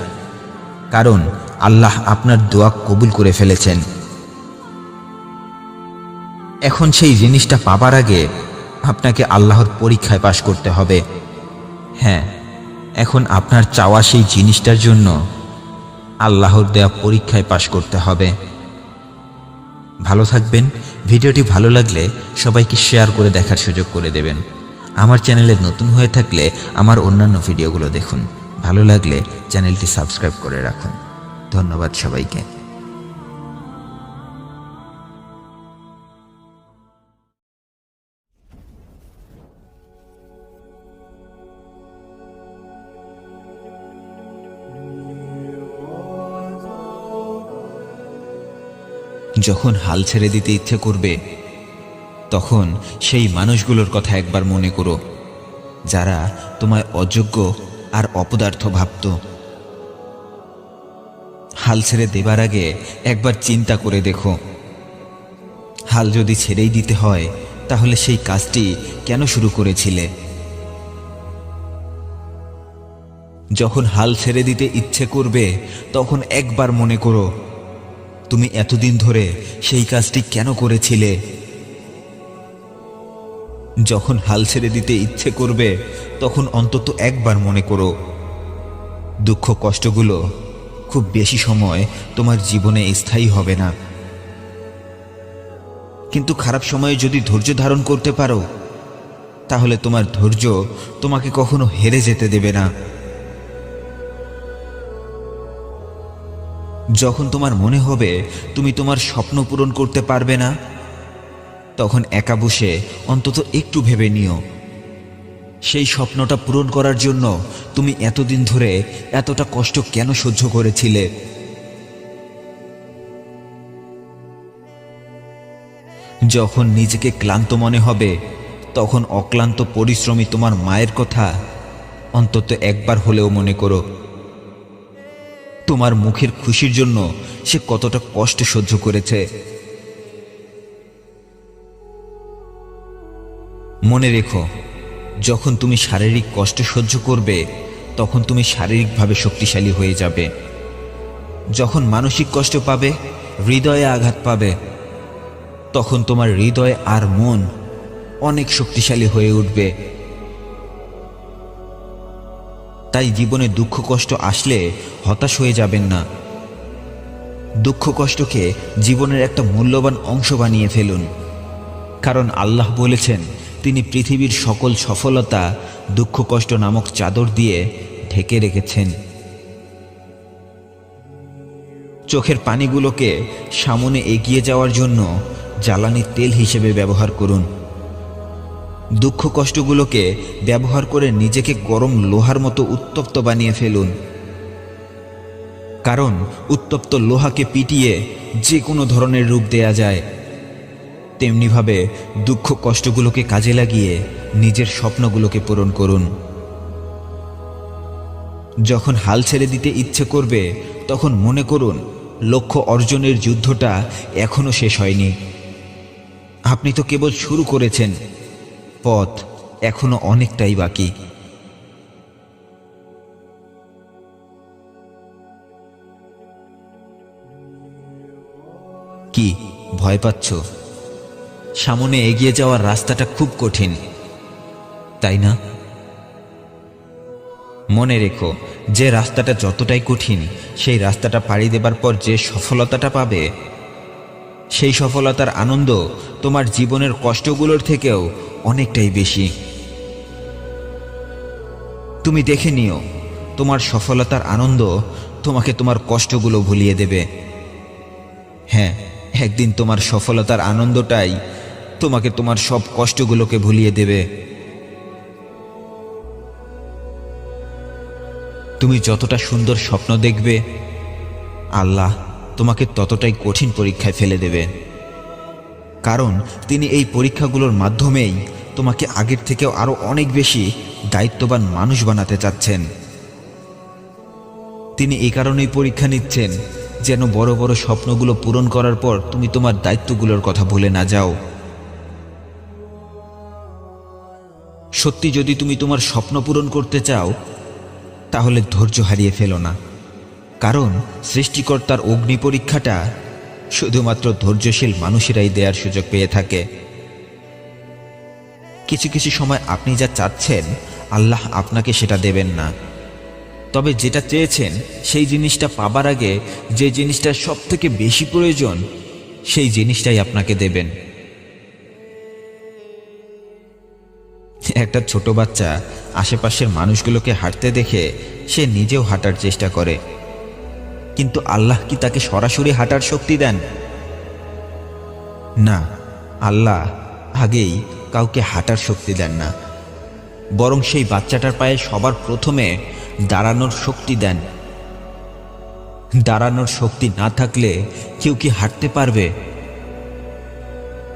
কারণ আল্লাহ আপনার দোয়া কবুল করে ফেলেছেন। এখন সেই জিনিসটা পাবার আগে আপনাকে আল্লাহর পরীক্ষায় পাশ করতে হবে। হ্যাঁ, এখন আপনার চাওয়া সেই জিনিসটার জন্য আল্লাহর দেয়া পরীক্ষায় পাশ করতে হবে। ভালো থাকবেন। ভিডিওটি ভালো লাগলে সবাইকে শেয়ার করে দেখার সুযোগ করে দেবেন। আমার চ্যানেলে নতুন হয়ে থাকলে আমার অন্যান্য ভিডিওগুলো দেখুন। ভালো লাগলে চ্যানেলটি সাবস্ক্রাইব করে রাখুন। ধন্যবাদ সবাইকে। যখন হাল ছেড়ে দিতে ইচ্ছে করবে তখন সেই মানুষগুলোর কথা একবার মনে করো, যারা তোমায় অযোগ্য আর অপদার্থ ভাবত। হাল ছেড়ে দেবার আগে একবার চিন্তা করে দেখো, হাল যদি ছেড়েই দিতে হয় তাহলে সেই কাজটি কেন শুরু করেছিলে? যখন হাল ছেড়ে দিতে ইচ্ছে করবে তখন একবার মনে করো, তুমি এতদিন ধরে সেই কাজটি কেন করেছিলে? যখন হাল ছেড়ে দিতে ইচ্ছে করবে তখন অন্তত একবার মনে করো, দুঃখ কষ্টগুলো খুব বেশি সময় তোমার জীবনে স্থায়ী হবে না। কিন্তু খারাপ সময়ে যদি ধৈর্য ধারণ করতে পারো তাহলে তোমার ধৈর্য তোমাকে কখনো হেরে যেতে দেবে না। যখন তোমার মনে হবে তুমি তোমার স্বপ্ন পূরণ করতে পারবে না, তখন একা বসে অন্তত একটু ভেবে নিও, সেই স্বপ্নটা পূরণ করার জন্য তুমি এতদিন ধরে এতটা কষ্ট কেন সহ্য করেছিলে? যখন নিজেকে ক্লান্ত মনে হবে তখন অক্লান্ত পরিশ্রমী তোমার মায়ের কথা অন্তত একবার হলেও মনে করো। তোমার মুখের খুশির জন্য সে কতটা কষ্ট সহ্য করেছে। মনে রেখো, যখন তুমি শারীরিক কষ্ট সহ্য করবে তখন তুমি শারীরিকভাবে শক্তিশালী হয়ে যাবে। যখন মানসিক কষ্ট পাবে, হৃদয়ে আঘাত পাবে, তখন তোমার হৃদয় আর মন অনেক শক্তিশালী হয়ে উঠবে। তাই জীবনে দুঃখ কষ্ট আসলে হতাশ হয়ে যাবেন না। দুঃখ কষ্টকে জীবনের একটা মূল্যবান অংশ বানিয়ে ফেলুন, কারণ আল্লাহ বলেছেন তিনি পৃথিবীর সকল সফলতা দুঃখ কষ্ট নামক চাদর দিয়ে ঢেকে রেখেছেন। চোখের পানিগুলোকে সামনে এগিয়ে যাওয়ার জন্য জ্বালানি তেল হিসেবে ব্যবহার করুন। দুঃখ কষ্টগুলোকে ব্যবহার করে নিজেকে গরম লোহার মতো উত্তপ্ত বানিয়ে ফেলুন, কারণ উত্তপ্ত লোহাকে পিটিয়ে যে কোনো ধরনের রূপ দেয়া যায়। তেমনিভাবে দুঃখ কষ্টগুলোকে কাজে লাগিয়ে নিজের স্বপ্নগুলোকে পূরণ করুন। যখন হাল ছেড়ে দিতে ইচ্ছে করবে তখন মনে করুন, লক্ষ্য অর্জনের যুদ্ধটা এখনো শেষ হয়নি। আপনি তো কেবল শুরু করেছেন, পথ এখনো অনেকটাই বাকি। কি ভয় পাচ্ছ? সামনে এগিয়ে যাওয়ার রাস্তাটা খুব কঠিন, তাই না? মনে রেখো, যে রাস্তাটা যতটাই কঠিন সেই রাস্তাটা পাড়ি দেবার পর যে সফলতাটা পাবে, সেই সফলতার আনন্দ তোমার জীবনের কষ্টগুলোর থেকেও অনেকটাই বেশি। তুমি দেখে নিও, তোমার সফলতার আনন্দ তোমাকে তোমার কষ্টগুলো ভুলিয়ে দেবে। হ্যাঁ, একদিন তোমার সফলতার আনন্দটাই তোমাকে তোমার সব কষ্টগুলোকে ভুলিয়ে দেবে। তুমি যতটা সুন্দর স্বপ্ন দেখবে, আল্লাহ তোমাকে ততটাই কঠিন পরীক্ষায় ফেলে দেবে, কারণ তিনি এই পরীক্ষাগুলোর মাধ্যমেই তোমাকে আগের থেকেও আরো অনেক বেশি দায়িত্ববান মানুষ বানাতে চাচ্ছেন। তিনি এই কারণেই পরীক্ষা নিচ্ছেন যেন বড় বড় স্বপ্নগুলো পূরণ করার পর তুমি তোমার দায়িত্বগুলোর কথা ভুলে না যাও। সত্যি যদি তুমি তোমার স্বপ্ন পূরণ করতে চাও তাহলে ধৈর্য হারিয়ে ফেলো না, কারণ সৃষ্টিকর্তার অগ্নি পরীক্ষাটা শুধুমাত্র ধৈর্যশীল মানুষেরাই দেওয়ার সুযোগ পেয়ে থাকে। কিছু কিছু সময় আপনি যা চাচ্ছেন আল্লাহ আপনাকে সেটা দেবেন না, তবে যেটা চেয়েছেন সেই জিনিসটা পাবার আগে যে জিনিসটা সব থেকে বেশি প্রয়োজন সেই জিনিসটাই আপনাকে দেবেন। একটা ছোট বাচ্চা আশেপাশের মানুষগুলোকে হাঁটতে দেখে সে নিজেও হাঁটার চেষ্টা করে, কিন্তু আল্লাহ কি তাকে সরাসরি হাঁটার শক্তি দেন? না, আল্লাহ আগেই কাউকে হাঁটার শক্তি দেন না, বরং সেই বাচ্চাটার পায়ে সবার প্রথমে দাঁড়ানোর শক্তি দেন। দাঁড়ানোর শক্তি না থাকলে কেউ কি হাঁটতে পারবে?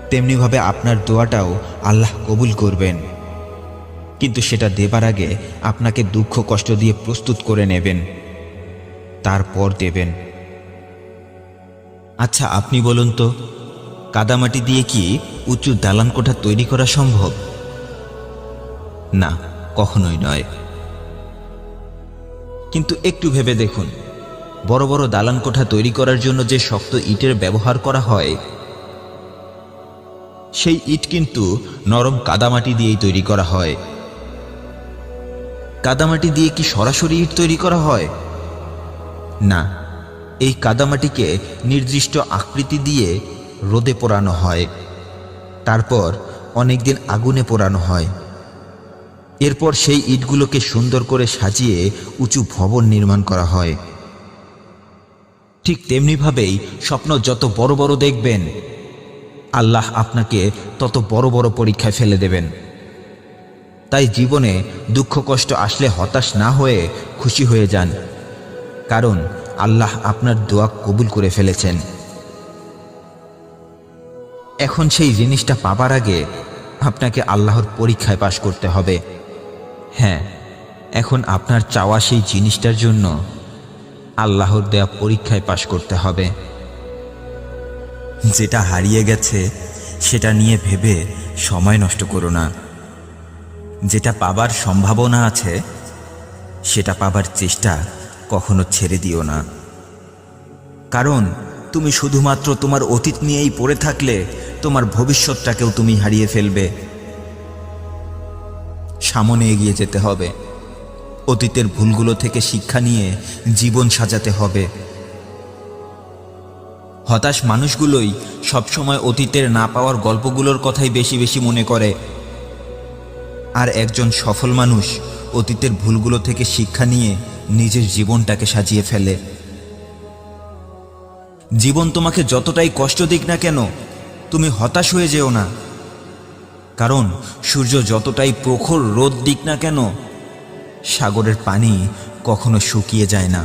তেমনিভাবে আপনার দোয়াটাও আল্লাহ কবুল করবেন। কিন্তু সেটা দেবার আগে আপনাকে দুঃখ কষ্ট দিয়ে প্রস্তুত করে নেবেন, তারপর দেবেন। আচ্ছা, আপনি বলুন তো, কাদামাটি দিয়ে কি উঁচু দালান কোঠা তৈরি করা সম্ভব? না, কখনোই নয়। কিন্তু একটু ভেবে দেখুন, বড় বড় দালান কোঠা তৈরি করার জন্য যে শক্ত ইটের ব্যবহার করা হয়, সেই ইট কিন্তু নরম কাদামাটি দিয়েই তৈরি করা হয়। কাদামাটি দিয়ে কি সরাসরি ইট তৈরি করা হয়? না, এই কাদামাটিকে নির্দিষ্ট আকৃতি দিয়ে রোদে পোড়ানো হয়, তারপর অনেকদিন আগুনে পোড়ানো হয়। এরপর সেই ইটগুলোকে সুন্দর করে সাজিয়ে উঁচু ভবন নির্মাণ করা হয়। ঠিক তেমনিভাবেই স্বপ্ন যত বড় বড় দেখবেন, আল্লাহ আপনাকে তত বড় বড় পরীক্ষায় ফেলে দেবেন। তাই জীবনে দুঃখ কষ্ট আসলে হতাশ না হয়ে খুশি হয়ে যান, কারণ আল্লাহ আপনার দোয়া কবুল করে ফেলেছেন। এখন সেই জিনিসটা পাবার আগে আপনাকে আল্লাহর পরীক্ষায় পাশ করতে হবে। হ্যাঁ, এখন আপনার চাওয়া সেই জিনিসটার জন্য আল্লাহর দেয়া পরীক্ষায় পাশ করতে হবে। যেটা হারিয়ে গেছে সেটা নিয়ে ভেবে সময় নষ্ট করো না। যেটা পাবার সম্ভাবনা আছে সেটা পাবার চেষ্টা কখনো ছেড়ে দিও না, কারণ তুমি শুধুমাত্র তোমার অতীত নিয়েই পড়ে থাকলে তোমার ভবিষ্যৎটাকেও তুমি হারিয়ে ফেলবে। সামনে এগিয়ে যেতে হবে, অতীতের ভুলগুলো থেকে শিক্ষা নিয়ে জীবন সাজাতে হবে। হতাশ মানুষগুলোই সবসময় অতীতের না পাওয়ার গল্পগুলোর কথাই বেশি বেশি মনে করে, আর একজন সফল মানুষ অতীতের ভুলগুলো থেকে শিক্ষা নিয়ে নিজের জীবনটাকে সাজিয়ে ফেলে। জীবন তোমাকে যতটাই কষ্ট দিক না কেন, তুমি হতাশ হয়ে যেও না, কারণ সূর্য যতটাই প্রখর রোদ দিক না কেন, সাগরের পানি কখনো শুকিয়ে যায় না।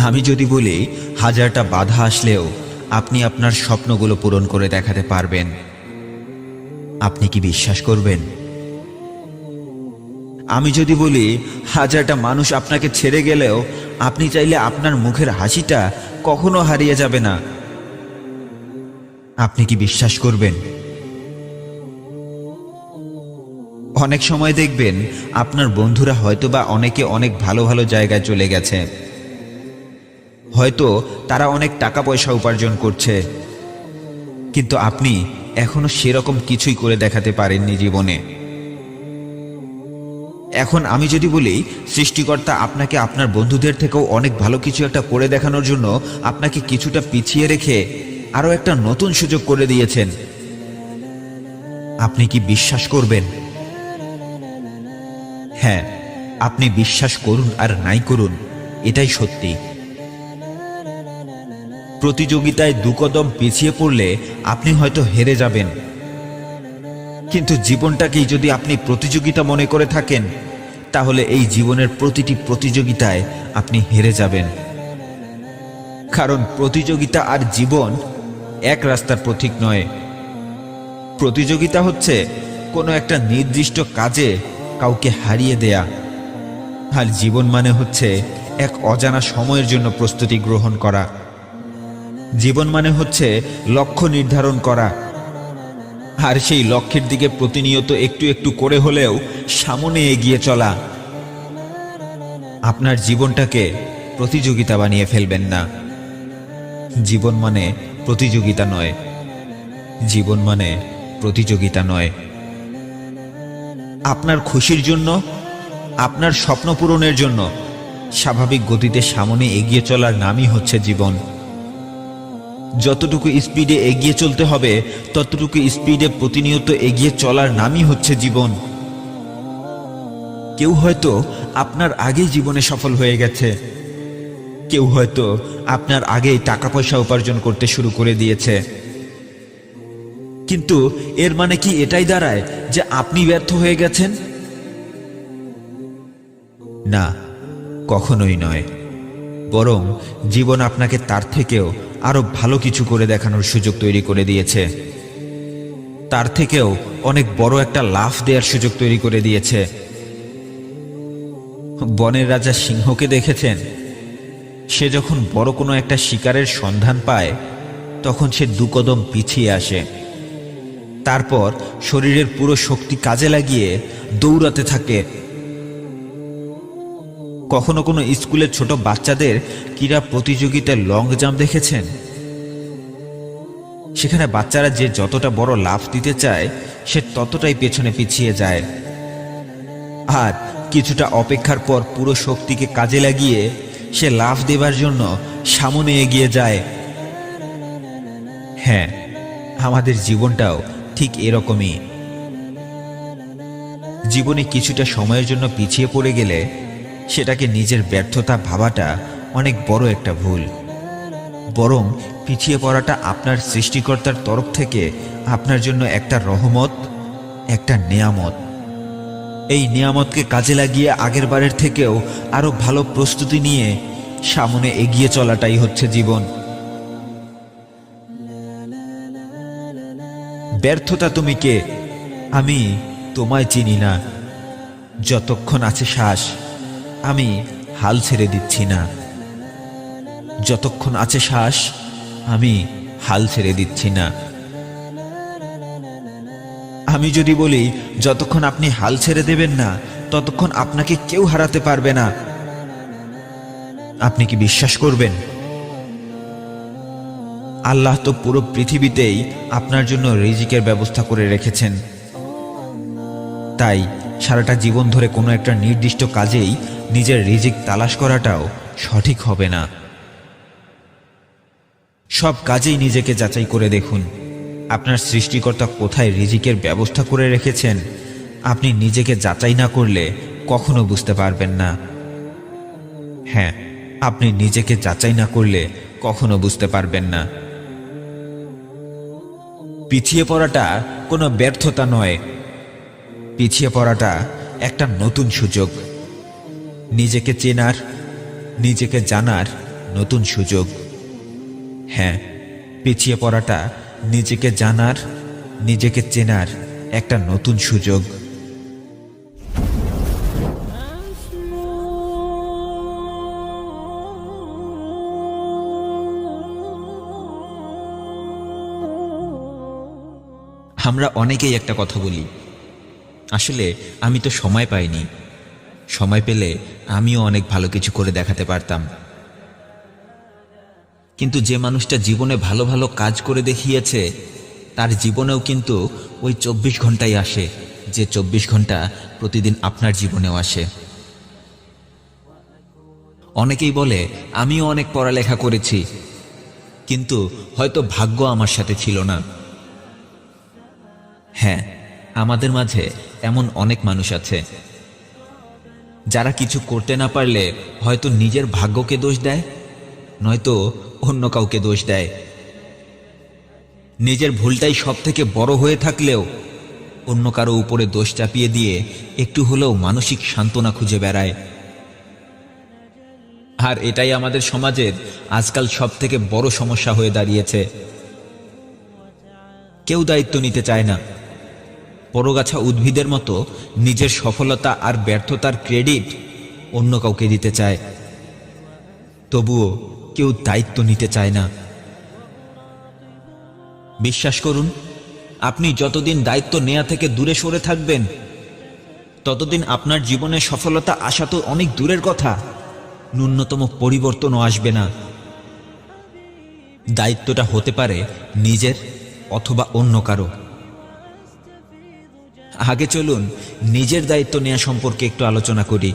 আমি যদি বলি, হাজারটা বাধা আসলেও আপনি আপনার স্বপ্নগুলো পূরণ করে দেখাতে পারবেন, আপনি কি বিশ্বাস করবেন? আমি যদি বলি, হাজারটা মানুষ আপনাকে ছেড়ে গেলেও আপনি চাইলে আপনার মুখের হাসিটা কখনো হারিয়ে যাবে না, আপনি কি বিশ্বাস করবেন? অনেক সময় দেখবেন আপনার বন্ধুরা হয়তোবা অনেকে অনেক ভালো ভালো জায়গায় চলে গেছে, হয়তো তারা অনেক টাকা পয়সা উপার্জন করছে, কিন্তু আপনি এখনো সেরকম কিছুই করে দেখাতে পারেননি জীবনে। এখন আমি যদি বলি, সৃষ্টিকর্তা আপনাকে আপনার বন্ধুদের থেকেও অনেক ভালো কিছু একটা করে দেখানোর জন্য আপনাকে কিছুটা পিছিয়ে রেখে আরো একটা নতুন সুযোগ করে দিয়েছেন, আপনি কি বিশ্বাস করবেন? হ্যাঁ, আপনি বিশ্বাস করুন আর নাই করুন, এটাই সত্যি। প্রতিযোগিতায় দুকদম পিছিয়ে পড়লে আপনি হয়তো হেরে যাবেন, কিন্তু জীবনটাকেই যদি আপনি প্রতিযোগিতা মনে করে থাকেন, তাহলে এই জীবনের প্রতিটি প্রতিযোগিতায় আপনি হেরে যাবেন। কারণ প্রতিযোগিতা আর জীবন এক রাস্তার পথিক নয়। প্রতিযোগিতা হচ্ছে কোনো একটা নির্দিষ্ট কাজে কাউকে হারিয়ে দেয়া, আর জীবন মানে হচ্ছে এক অজানা সময়ের জন্য প্রস্তুতি গ্রহণ করা। জীবন মানে হচ্ছে লক্ষ্য নির্ধারণ করা, আর সেই লক্ষ্যের দিকে প্রতিনিয়ত একটু একটু করে হলেও সামনে এগিয়ে চলা। আপনার জীবনটাকে প্রতিযোগিতা বানিয়ে ফেলবেন না। জীবন মানে প্রতিযোগিতা নয়, জীবন মানে প্রতিযোগিতা নয়। আপনার খুশির জন্য, আপনার স্বপ্ন পূরণের জন্য স্বাভাবিক গতিতে সামনে এগিয়ে চলার নামই হচ্ছে জীবন। যতটুকু স্পিডে এগিয়ে চলতে হবে, ততটুকু স্পিডে প্রতিনিয়ত এগিয়ে চলার নামই হচ্ছে জীবন। কেউ হয়তো আপনার আগেই জীবনে সফল হয়ে গেছে, কেউ হয়তো আপনার আগেই টাকা পয়সা উপার্জন করতে শুরু করে দিয়েছে, কিন্তু এর মানে কি এটাই দাঁড়ায় যে আপনি ব্যর্থ হয়ে গেছেন? না, কখনোই নয়। বরং জীবন আপনাকে তার থেকেও আরো ভালো কিছু করে দেখানোর সুযোগ তৈরি করে দিয়েছে। তার থেকেও অনেক বড় একটা লাফ দেওয়ার সুযোগ তৈরি করে দিয়েছে। বনের রাজা সিংহকে দেখেছেন? সে যখন বড় কোনো একটা শিকারের সন্ধান পায় তখন সে 2 কদম পিছিয়ে আসে, তারপর শরীরের পুরো শক্তি কাজে লাগিয়ে দৌড়াতে থাকে। কখনো কোনো স্কুলের ছোট বাচ্চাদের ক্রীড়া প্রতিযোগিতায় লং জাম্প দেখেছেন? সেখানে বাচ্চারা যে যতটা বড় লাফ দিতে চায় সে ততটাই পেছনে পিছিয়ে যায়, আর কিছুটা অপেক্ষার পর পুরো শক্তিকে কাজে লাগিয়ে সে লাফ দেবার জন্য সামনে এগিয়ে যায়। হ্যাঁ, আমাদের জীবনটাও ঠিক এরকমই। জীবনে কিছুটা সময়ের জন্য পিছিয়ে পড়ে গেলে সেটাকে নিজের ব্যর্থতা ভাবাটা অনেক বড় একটা ভুল। বরং পিছিয়ে পড়াটা আপনার সৃষ্টিকর্তার তরফ থেকে আপনার জন্য একটা রহমত, একটা নেয়ামত। এই নেয়ামতকে কাজে লাগিয়ে আগের বারের থেকেও আরো ভালো প্রস্তুতি নিয়ে সামনে এগিয়ে চলাটাই হচ্ছে জীবন। ব্যর্থতা তুমি কে? আমি তোমায় চিনি না। যতক্ষণ আছে শ্বাস আমি হাল ছেড়ে দিচ্ছি না। যতক্ষণ আছে শ্বাস আমি হাল ছেড়ে দিচ্ছি না। আমি যদি বলি যতক্ষণ আপনি হাল ছেড়ে দেবেন না ততক্ষণ আপনাকে কেউ হারাতে পারবে না, আপনি কি বিশ্বাস করবেন? আল্লাহ তো পুরো পৃথিবীতেই আপনার জন্য রিজিকের ব্যবস্থা করে রেখেছেন। তাই সারাটা জীবন ধরে কোনো একটা নির্দিষ্ট কাজেই নিজের রিজিক তালাশ করাটাও সঠিক হবে না। সব কাজেই নিজেকে যাচাই করে দেখুন আপনার সৃষ্টিকর্তা কোথায় রিজিকের ব্যবস্থা করে রেখেছেন। আপনি নিজেকে যাচাই না করলে কখনো বুঝতে পারবেন না। হ্যাঁ, আপনি নিজেকে যাচাই না করলে কখনো বুঝতে পারবেন না। পিছিয়ে পড়াটা কোনো ব্যর্থতা নয়, পিছিয়ে পড়াটা একটা নতুন সুযোগ, নিজেকে চেনার, নিজেকে জানার নতুন সুযোগ। হ্যাঁ, পিছিয়ে পড়াটা নিজেকে জানার, নিজেকে চেনার একটা নতুন সুযোগ। আমরা অনেকেই একটা কথা বলি, আসলে আমি তো সময় পাইনি, সময় পেলে আমিও অনেক ভালো কিছু করে দেখাতে পারতাম। কিন্তু যে মানুষটা জীবনে ভালো ভালো কাজ করে দেখিয়েছে তার জীবনেও কিন্তু ওই 24 ঘন্টাই আসে, যে 24 ঘন্টা প্রতিদিন আপনার জীবনেও আসে। অনেকেই বলে আমিও অনেক পড়ালেখা করেছি, কিন্তু হয়তো ভাগ্য আমার সাথে ছিল না। হ্যাঁ, আমাদের মাঝে এমন অনেক মানুষ আছে যারা কিছু করতে না পারলে হয়তো নিজের ভাগ্যকে দোষ দেয়, নয়তো অন্য কাউকে দোষ দেয়। নিজের ভুলটাই সব থেকে বড় হয়ে থাকলেও অন্য কারো উপরে দোষ চাপিয়ে দিয়ে একটু হলেও মানসিক সান্ত্বনা খুঁজে বেড়ায়। আর এটাই আমাদের সমাজের আজকাল সব থেকে বড় সমস্যা হয়ে দাঁড়িয়েছে। কেউ দায়িত্ব নিতে চায় না, পরগাছা উদ্ভিদের মতো নিজের সফলতা আর ব্যর্থতার ক্রেডিট অন্য কাউকে দিতে চায়, তবুও কেউ দায়িত্ব নিতে চায় না। বিশ্বাস করুন, আপনি যতদিন দায়িত্ব নেওয়া থেকে দূরে সরে থাকবেন ততদিন আপনার জীবনে সফলতা আসা তো অনেক দূরের কথা, ন্যূনতম পরিবর্তনও আসবে না। দায়িত্বটা হতে পারে নিজের অথবা অন্য কারো। আগে চলুন নিজের দায়িত্ব নেওয়া সম্পর্কে একটু আলোচনা করি।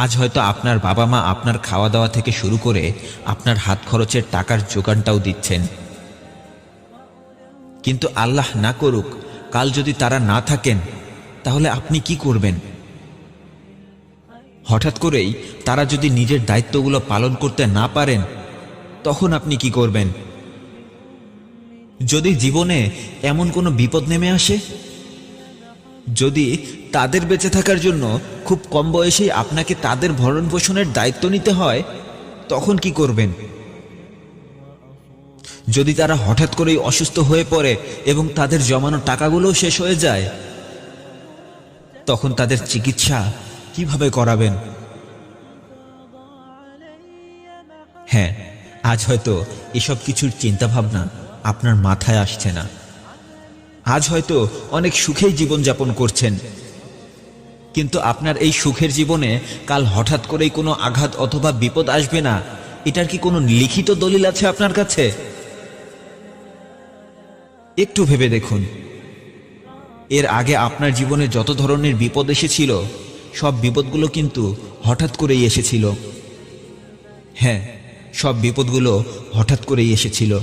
আজ হয়তো আপনার বাবা মা আপনার খাওয়া দাওয়া থেকে শুরু করে আপনার হাত খরচের টাকার যোগানটাও দিচ্ছেন, কিন্তু আল্লাহ না করুক কাল যদি তারা না থাকেন তাহলে আপনি কি করবেন? হঠাৎ করেই তারা যদি নিজের দায়িত্বগুলো পালন করতে না পারেন তখন আপনি কি করবেন? যদি জীবনে এমন কোনো বিপদ নেমে আসে যদি তাদের বেঁচে থাকার জন্য খুব কম বয়সেই আপনাকে তাদের ভরণ পোষণের দায়িত্ব নিতে হয়, তখন কি করবেন? যদি তারা হঠাৎ করেই অসুস্থ হয়ে পড়ে এবং তাদের জমানো টাকাগুলোও শেষ হয়ে যায়, তখন তাদের চিকিৎসা কিভাবে করাবেন? হ্যাঁ, আজ হয়তো এসব কিছুর চিন্তাভাবনা আপনার মাথায় আসছে না। আজ হয়তো অনেক সুখেই জীবনযাপন করছেন, কিন্তু আপনার এই সুখের জীবনে কাল হঠাৎ করেই কোনো আঘাত অথবা বিপদ আসবে না, এটার কি কোনো লিখিত দলিল আছে আপনার কাছে? একটু ভেবে দেখুন, এর আগে আপনার জীবনে যত ধরনের বিপদ এসেছিল, সব বিপদগুলো কিন্তু হঠাৎ করেই এসেছিল। হ্যাঁ, সব বিপদগুলো হঠাৎ করেই এসেছিল।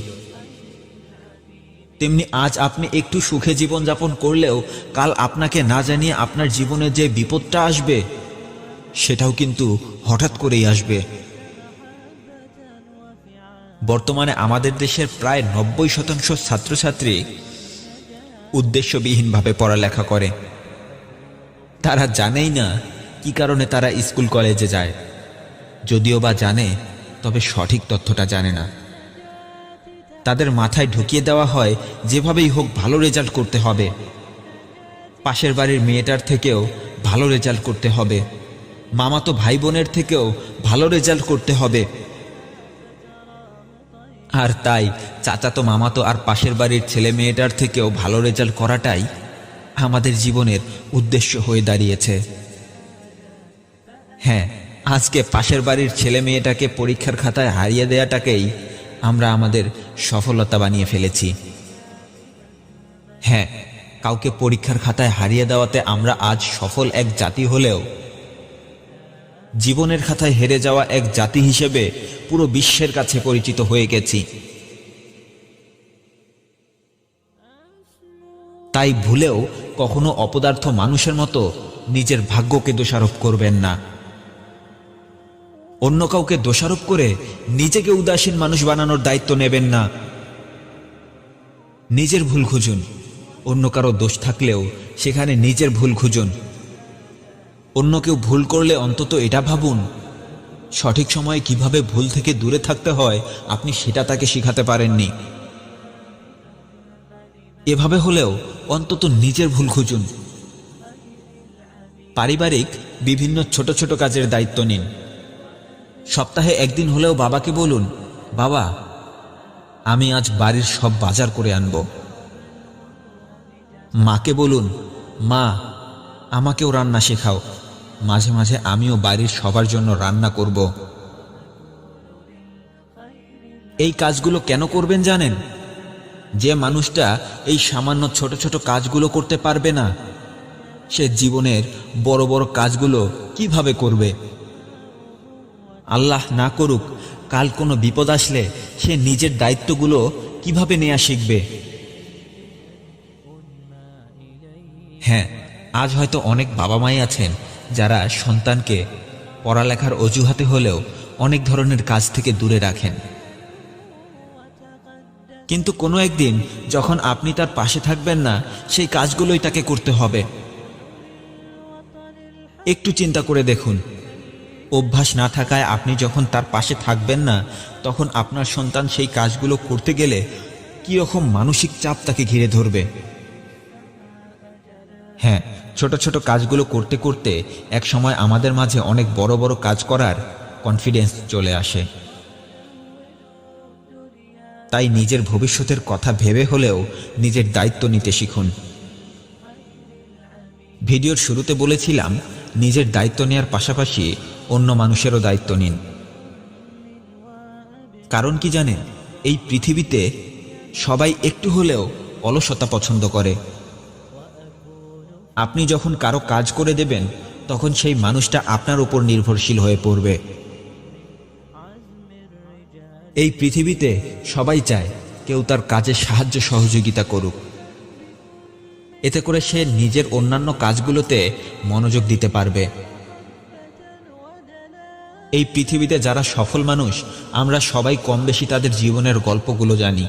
তেমনি আজ আপনি একটু সুখে জীবনযাপন করলেও কাল আপনাকে না জানিয়ে আপনার জীবনে যে বিপদটা আসবে, সেটাও কিন্তু হঠাৎ করেই আসবে। বর্তমানে আমাদের দেশের প্রায় 90% ছাত্রছাত্রী উদ্দেশ্যবিহীনভাবে পড়ালেখা করে। তারা জানেই না কি কারণে তারা স্কুল কলেজে যায়, যদিও বা জানে তবে সঠিক তথ্যটা জানে না। তাদের মাথায় ঢুকিয়ে দেওয়া হয় যেভাবেই হোক ভালো রেজাল্ট করতে হবে, পাশের বাড়ির মেয়েটার থেকেও ভালো রেজাল্ট করতে হবে, মামাতো ভাই বোনের থেকেও ভালো রেজাল্ট করতে হবে। আর তাই চাচাতো মামাতো আর পাশের বাড়ির ছেলে মেয়েটার থেকেও ভালো রেজাল্ট করাটাই আমাদের জীবনের উদ্দেশ্য হয়ে দাঁড়িয়েছে। হ্যাঁ, আজকে পাশের বাড়ির ছেলে মেয়েটাকে পরীক্ষার খাতায় হারিয়ে দেওয়াটাকেই আমরা আমাদের সফলতা বানিয়ে ফেলেছি। হ্যাঁ, কাউকে পরীক্ষার খাতায় হারিয়ে দেওয়াতে আমরা আজ সফল এক জাতি হলেও জীবনের খাতায় হেরে যাওয়া এক জাতি হিসেবে পুরো বিশ্বের কাছে পরিচিত হয়ে গেছি। তাই ভুলেও কখনো অপদার্থ মানুষের মতো নিজের ভাগ্যকে দোষারোপ করবেন না। অন্য কাউকে দোষারোপ করে নিজেকে উদাসীন মানুষ বানানোর দায়িত্ব নেবেন না। নিজের ভুল খুঁজুন, অন্য কারো দোষ থাকলেও সেখানে নিজের ভুল খুঁজুন। অন্য কেউ ভুল করলে অন্তত এটা ভাবুন, সঠিক সময়ে কিভাবে ভুল থেকে দূরে থাকতে হয় আপনি সেটা তাকে শেখাতে পারেননি। এভাবে হলেও অন্তত নিজের ভুল খুঁজুন। পারিবারিক বিভিন্ন ছোট ছোট কাজের দায়িত্ব নিন। সপ্তাহে একদিন হলেও বাবাকে বলুন, বাবা, আমি আজ বাড়ির সব বাজার করে আনব। মাকে বলুন, মা, আমাকেও রান্না শেখাও, মাঝে মাঝে আমিও বাড়ির সবার জন্য রান্না করব। এই কাজগুলো কেন করবেন জানেন? যে মানুষটা এই সামান্য ছোট ছোট কাজগুলো করতে পারবে না, সে জীবনের বড় বড় কাজগুলো কিভাবে করবে? আল্লাহ না করুক, কাল কোনো বিপদ আসলে সে নিজের দায়িত্বগুলো কিভাবে নেওয়া শিখবে? হ্যাঁ, আজ হয়তো অনেক বাবা মাই আছেন যারা সন্তানকে পড়ালেখার অজুহাতে হলেও অনেক ধরনের কাজ থেকে দূরে রাখেন। কিন্তু কোনো একদিন যখন আপনি তার পাশে থাকবেন না, সেই কাজগুলোই তাকে করতে হবে। একটু চিন্তা করে দেখুন, অভ্যাস না থাকায় আপনি যখন তার পাশে থাকবেন না, তখন আপনার সন্তান সেই কাজগুলো করতে গেলে কী রকম মানসিক চাপ তাকে ঘিরে ধরবে। হ্যাঁ, ছোট ছোট কাজগুলো করতে করতে এক সময় আমাদের মাঝে অনেক বড় বড় কাজ করার কনফিডেন্স চলে আসে। তাই নিজের ভবিষ্যতের কথা ভেবে হলেও নিজের দায়িত্ব নিতে শিখুন। ভিডিওর শুরুতে বলেছিলাম, নিজের দায়িত্ব নেওয়ার পাশাপাশি অন্য মানুষেরও দায়িত্ব নিন। কারণ কি জানেন, এই পৃথিবীতে সবাই একটু হলেও অলসতা পছন্দ করে। আপনি যখন কারো কাজ করে দেবেন, তখন সেই মানুষটা আপনার উপর নির্ভরশীল হয়ে পড়বে। এই পৃথিবীতে সবাই চায় কেউ তার কাজে সাহায্য সহযোগিতা করুক, এতে করে সে নিজের অন্যান্য কাজগুলোতে মনোযোগ দিতে পারবে। এই পৃথিবীতে যারা সফল মানুষ, আমরা সবাই কম বেশি তাদের জীবনের গল্পগুলো জানি,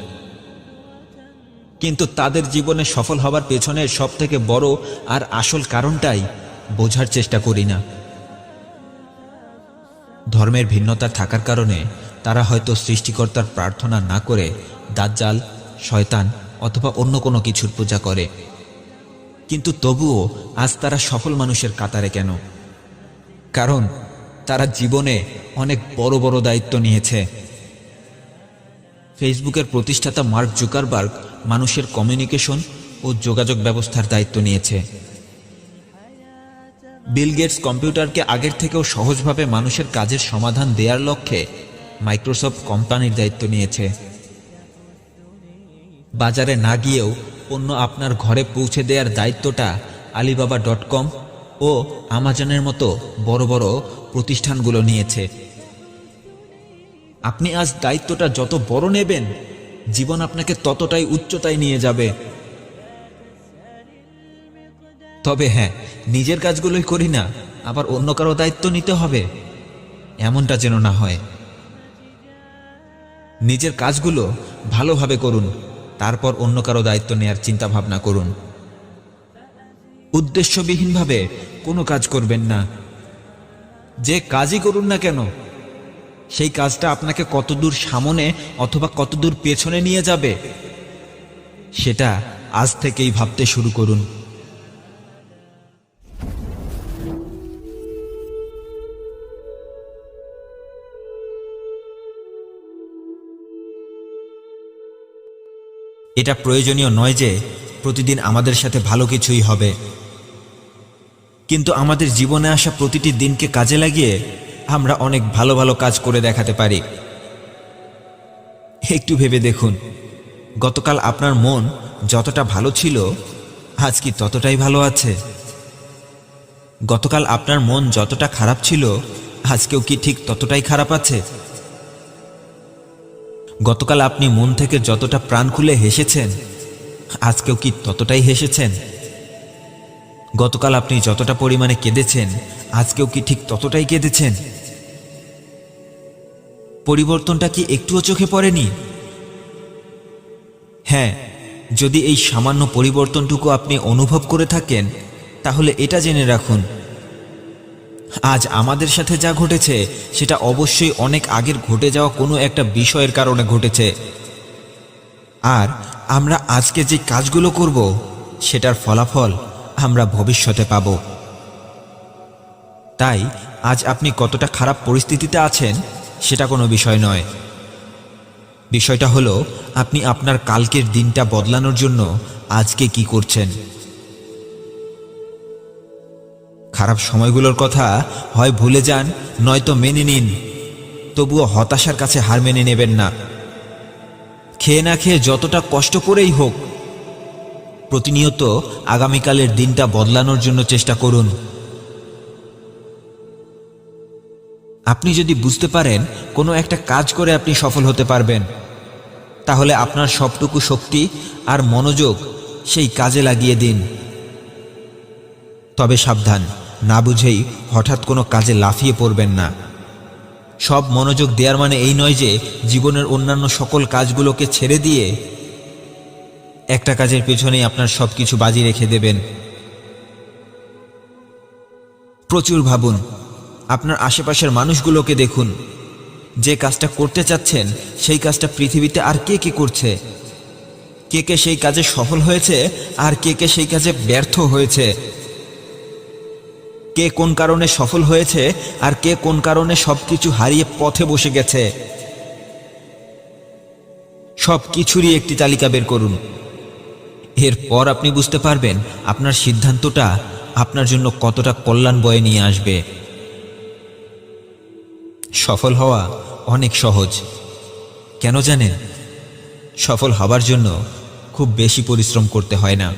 কিন্তু তাদের জীবনে সফল হবার পেছনের সবথেকে বড় আর আসল কারণটাই বোঝার চেষ্টা করি না। ধর্মের ভিন্নতা থাকার কারণে তারা হয়তো সৃষ্টিকর্তার প্রার্থনা না করে দাজ্জাল, শয়তান অথবা অন্য কোনো কিছুর পূজা করে। কিন্তু তবুও আজ তারা সফল মানুষের কাতারে কেন? কারণ তারা জীবনে অনেক বড় বড় দায়িত্ব নিয়েছে। ফেসবুকের প্রতিষ্ঠাতা মার্ক জুকারবার্গ মানুষের কমিউনিকেশন ও যোগাযোগ ব্যবস্থার দায়িত্ব নিয়েছে। বিল গেটস কম্পিউটারকে আগের থেকেও সহজভাবে মানুষের কাজের সমাধান দেওয়ার লক্ষ্যে মাইক্রোসফট কোম্পানির দায়িত্ব নিয়েছে। বাজারে না গিয়েও পণ্য আপনার ঘরে পৌঁছে দেওয়ার দায়িত্বটা আলিবাবা.com ও আমাজনের মতো বড় বড় প্রতিষ্ঠানগুলো নিয়েছে। আপনি আজ দায়িত্বটা যত বড় নেবেন, জীবন আপনাকে ততটাই উচ্চতায় নিয়ে যাবে। তবে হ্যাঁ, নিজের কাজগুলোই করি না, আবার অন্য কারো দায়িত্ব নিতে হবে, এমনটা যেন না হয়। নিজের কাজগুলো ভালোভাবে করুন, তারপর অন্য কারো দায়িত্ব নেয়ার চিন্তা ভাবনা করুন। উদ্দেশ্যবিহীনভাবে কোনো কাজ করবেন না। যে কাজই করুন না কেন, সেই কাজটা আপনাকে কতদূর সামনে অথবা কতদূর পেছনে নিয়ে যাবে, সেটা আজ থেকেই ভাবতে শুরু করুন। এটা প্রয়োজনীয় নয় যে প্রতিদিন আমাদের সাথে ভালো কিছুই হবে, কিন্তু আমাদের জীবনে আসা প্রতিটি দিনকে কাজে লাগিয়ে আমরা অনেক ভালো ভালো কাজ করে দেখাতে পারি। একটু ভেবে দেখুন, গতকাল আপনার মন যতটা ভালো ছিল, আজ কি ততটাই ভালো আছে? গতকাল আপনার মন যতটা খারাপ ছিল, আজকেও কি ঠিক ততটাই খারাপ আছে? গতকাল আপনি মন থেকে যতটা প্রাণ খুলে হেসেছেন, আজকেও কি ততটাই হেসেছেন? গতকাল আপনি যতটা পরিমাণে কেঁদেছেন, আজকেও কি ঠিক ততটাই কেঁদেছেন? পরিবর্তনটা কি একটুও চোখে পড়েনি? হ্যাঁ, যদি এই সামান্য পরিবর্তনটুকু আপনি অনুভব করে থাকেন, তাহলে এটা জেনে রাখুন, আজ আমাদের সাথে যা ঘটেছে সেটা অবশ্যই অনেক আগের ঘটে যাওয়া কোনো একটা বিষয়ের কারণে ঘটেছে। আর আমরা আজকে যে কাজগুলো করব, সেটার ফলাফল আমরা ভবিষ্যতে পাব। তাই আজ আপনি কতটা খারাপ পরিস্থিতিতে আছেন সেটা কোনো বিষয় নয়। বিষয়টা হলো আপনি আপনার কালকের দিনটা বদলানোর জন্য আজকে কি করছেন। খারাপ সময়গুলোর কথা হয় ভুলে যান, নয়তো মেনে নিন, তবুও হতাশার কাছে হার মেনে নেবেন না। খেয়ে না খেয়ে যতটা কষ্ট করেই হোক, প্রতিনিয়ত আগামীকালের দিনটা বদলানোর জন্য চেষ্টা করুন। আপনি যদি বুঝতে পারেন কোনো একটা কাজ করে আপনি সফল হতে পারবেন, তাহলে আপনার সবটুকু শক্তি আর মনোযোগ সেই কাজে লাগিয়ে দিন। তবে সাবধান, না বুঝেই হঠাৎ কোনো কাজে লাফিয়ে পড়বেন না। সব মনোযোগ দেওয়ার মানে এই নয় যে জীবনের অন্যান্য সকল কাজগুলোকে ছেড়ে দিয়ে একটা কাজের পেছনেই আপনার সব কিছু বাজি রেখে দেবেন। প্রচুর ভাবুন, আপনার আশেপাশের মানুষগুলোকে দেখুন। যে কাজটা করতে চাচ্ছেন সেই কাজটা পৃথিবীতে আর কে কে করছে, কে কে সেই কাজে সফল হয়েছে আর কে কে সেই কাজে ব্যর্থ হয়েছে, কে কোন কারণে সফল হয়েছে আর কে কোন কারণে সবকিছু হারিয়ে পথে বসে গেছে। সব কিছুরই একটি তালিকা বের করুন। এরপর আপনি বুঝতে পারবেন আপনার সিদ্ধান্তটা আপনার জন্য কতটা কল্যাণ বয়ে নিয়ে আসবে। সফল হওয়া অনেক সহজ, কেন জানেন? সফল হবার জন্য খুব বেশি পরিশ্রম করতে হয় না।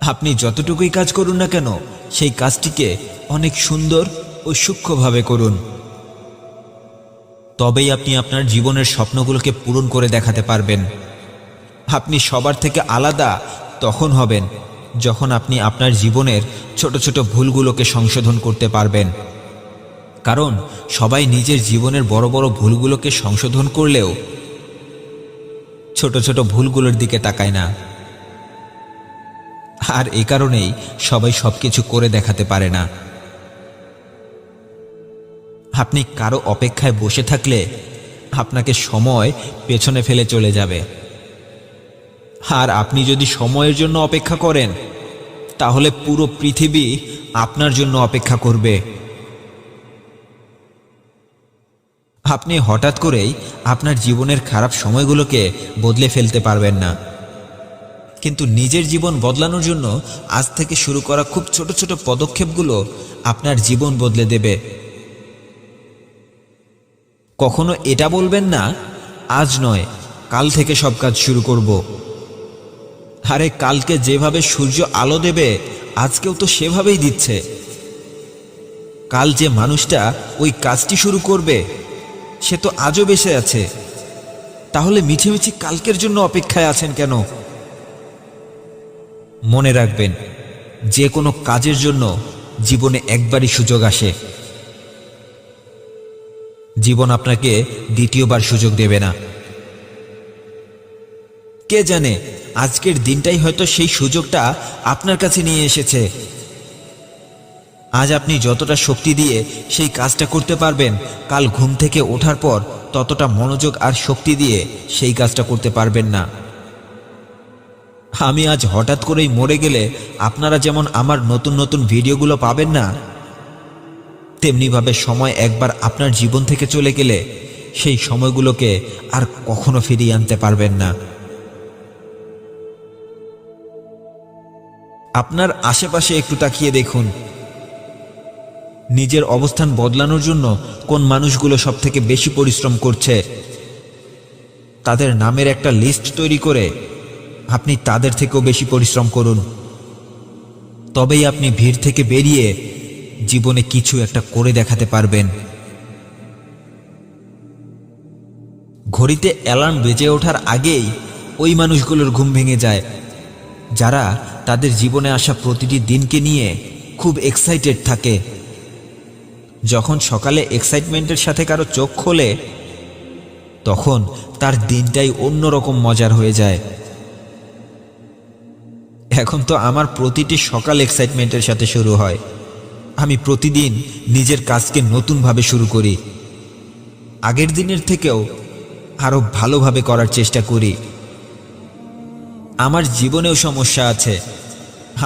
আপনি যতটুকুই কাজ করুন না কেন, সেই কাজটিকে অনেক সুন্দর ও সূক্ষ্মভাবে করুন। তবেই আপনি আপনার জীবনের স্বপ্নগুলোকে পূরণ করে দেখাতে পারবেন। আপনি সবার থেকে আলাদা তখন হবেন যখন আপনি আপনার জীবনের ছোট ছোট ভুলগুলোকে সংশোধন করতে পারবেন। কারণ সবাই নিজের জীবনের বড় বড় ভুলগুলোকে সংশোধন করলেও ছোট ছোট ভুলগুলোর দিকে তাকায় না। আর এ কারণেই সবাই সবকিছু করে দেখাতে পারে না। আপনি কারো অপেক্ষায় বসে থাকলে আপনাকে সময় পেছনে ফেলে চলে যাবে। আর আপনি যদি সময়ের জন্য অপেক্ষা করেন তাহলে পুরো পৃথিবী আপনার জন্য অপেক্ষা করবে। আপনি হঠাৎ করেই আপনার জীবনের খারাপ সময়গুলোকে বদলে ফেলতে পারবেন না, কিন্তু নিজের জীবন বদলানোর জন্য আজ থেকে শুরু করা খুব ছোট ছোট পদক্ষেপগুলো আপনার জীবন বদলে দেবে। কখনো এটা বলবেন না আজ নয় কাল থেকে সব কাজ শুরু করব। আরে কালকে যেভাবে সূর্য আলো দেবে আজকেও তো সেভাবেই দিচ্ছে। কাল যে মানুষটা ওই কাজটি শুরু করবে সে তো আজও বেঁচে আছে, তাহলে মিছিমিছি কালকের জন্য অপেক্ষায় আছেন কেন? মনে রাখবেন, যে কোনো কাজের জন্য জীবনে একবারই সুযোগ আসে। জীবন আপনাকে দ্বিতীয়বার সুযোগ দেবে না। কে জানে আজকের দিনটাই হয়তো সেই সুযোগটা আপনার কাছে নিয়ে এসেছে। আজ আপনি যতটা শক্তি দিয়ে সেই কাজটা করতে পারবেন, কাল ঘুম থেকে ওঠার পর ততটা মনোযোগ আর শক্তি দিয়ে সেই কাজটা করতে পারবেন না। আমি আজ হঠাৎ করেই মরে গেলে আপনারা যেমন আমার নতুন নতুন ভিডিওগুলো পাবেন না, তেমনিভাবে সময় একবার আপনার জীবন থেকে চলে গেলে সেই সময়গুলোকে আর কখনো ফিরিয়ে আনতে পারবেন না। আপনার আশেপাশে একটু তাকিয়ে দেখুন, নিজের অবস্থান বদলানোর জন্য কোন মানুষগুলো সবথেকে বেশি পরিশ্রম করছে। তাদের নামের একটা লিস্ট তৈরি করে আপনি তাদের থেকেও বেশি পরিশ্রম করুন। তবেই আপনি ভিড় থেকে বেরিয়ে জীবনে কিছু একটা করে দেখাতে পারবেন। ঘড়িতে অ্যালার্ম বেজে ওঠার আগেই ওই মানুষগুলোর ঘুম ভেঙে যায় যারা তাদের জীবনে আসা প্রতিটি দিনকে নিয়ে খুব এক্সাইটেড থাকে। যখন সকালে এক্সাইটমেন্টের সাথে কারো চোখ খোলে তখন তার দিনটাই অন্যরকম মজার হয়ে যায়। এখন তো আমার প্রতিটি সকাল এক্সাইটমেন্টের সাথে শুরু হয়। আমি প্রতিদিন নিজের কাজকে নতুনভাবে শুরু করি, আগের দিনের থেকেও আরো ভালোভাবে করার চেষ্টা করি। আমার জীবনেও সমস্যা আছে,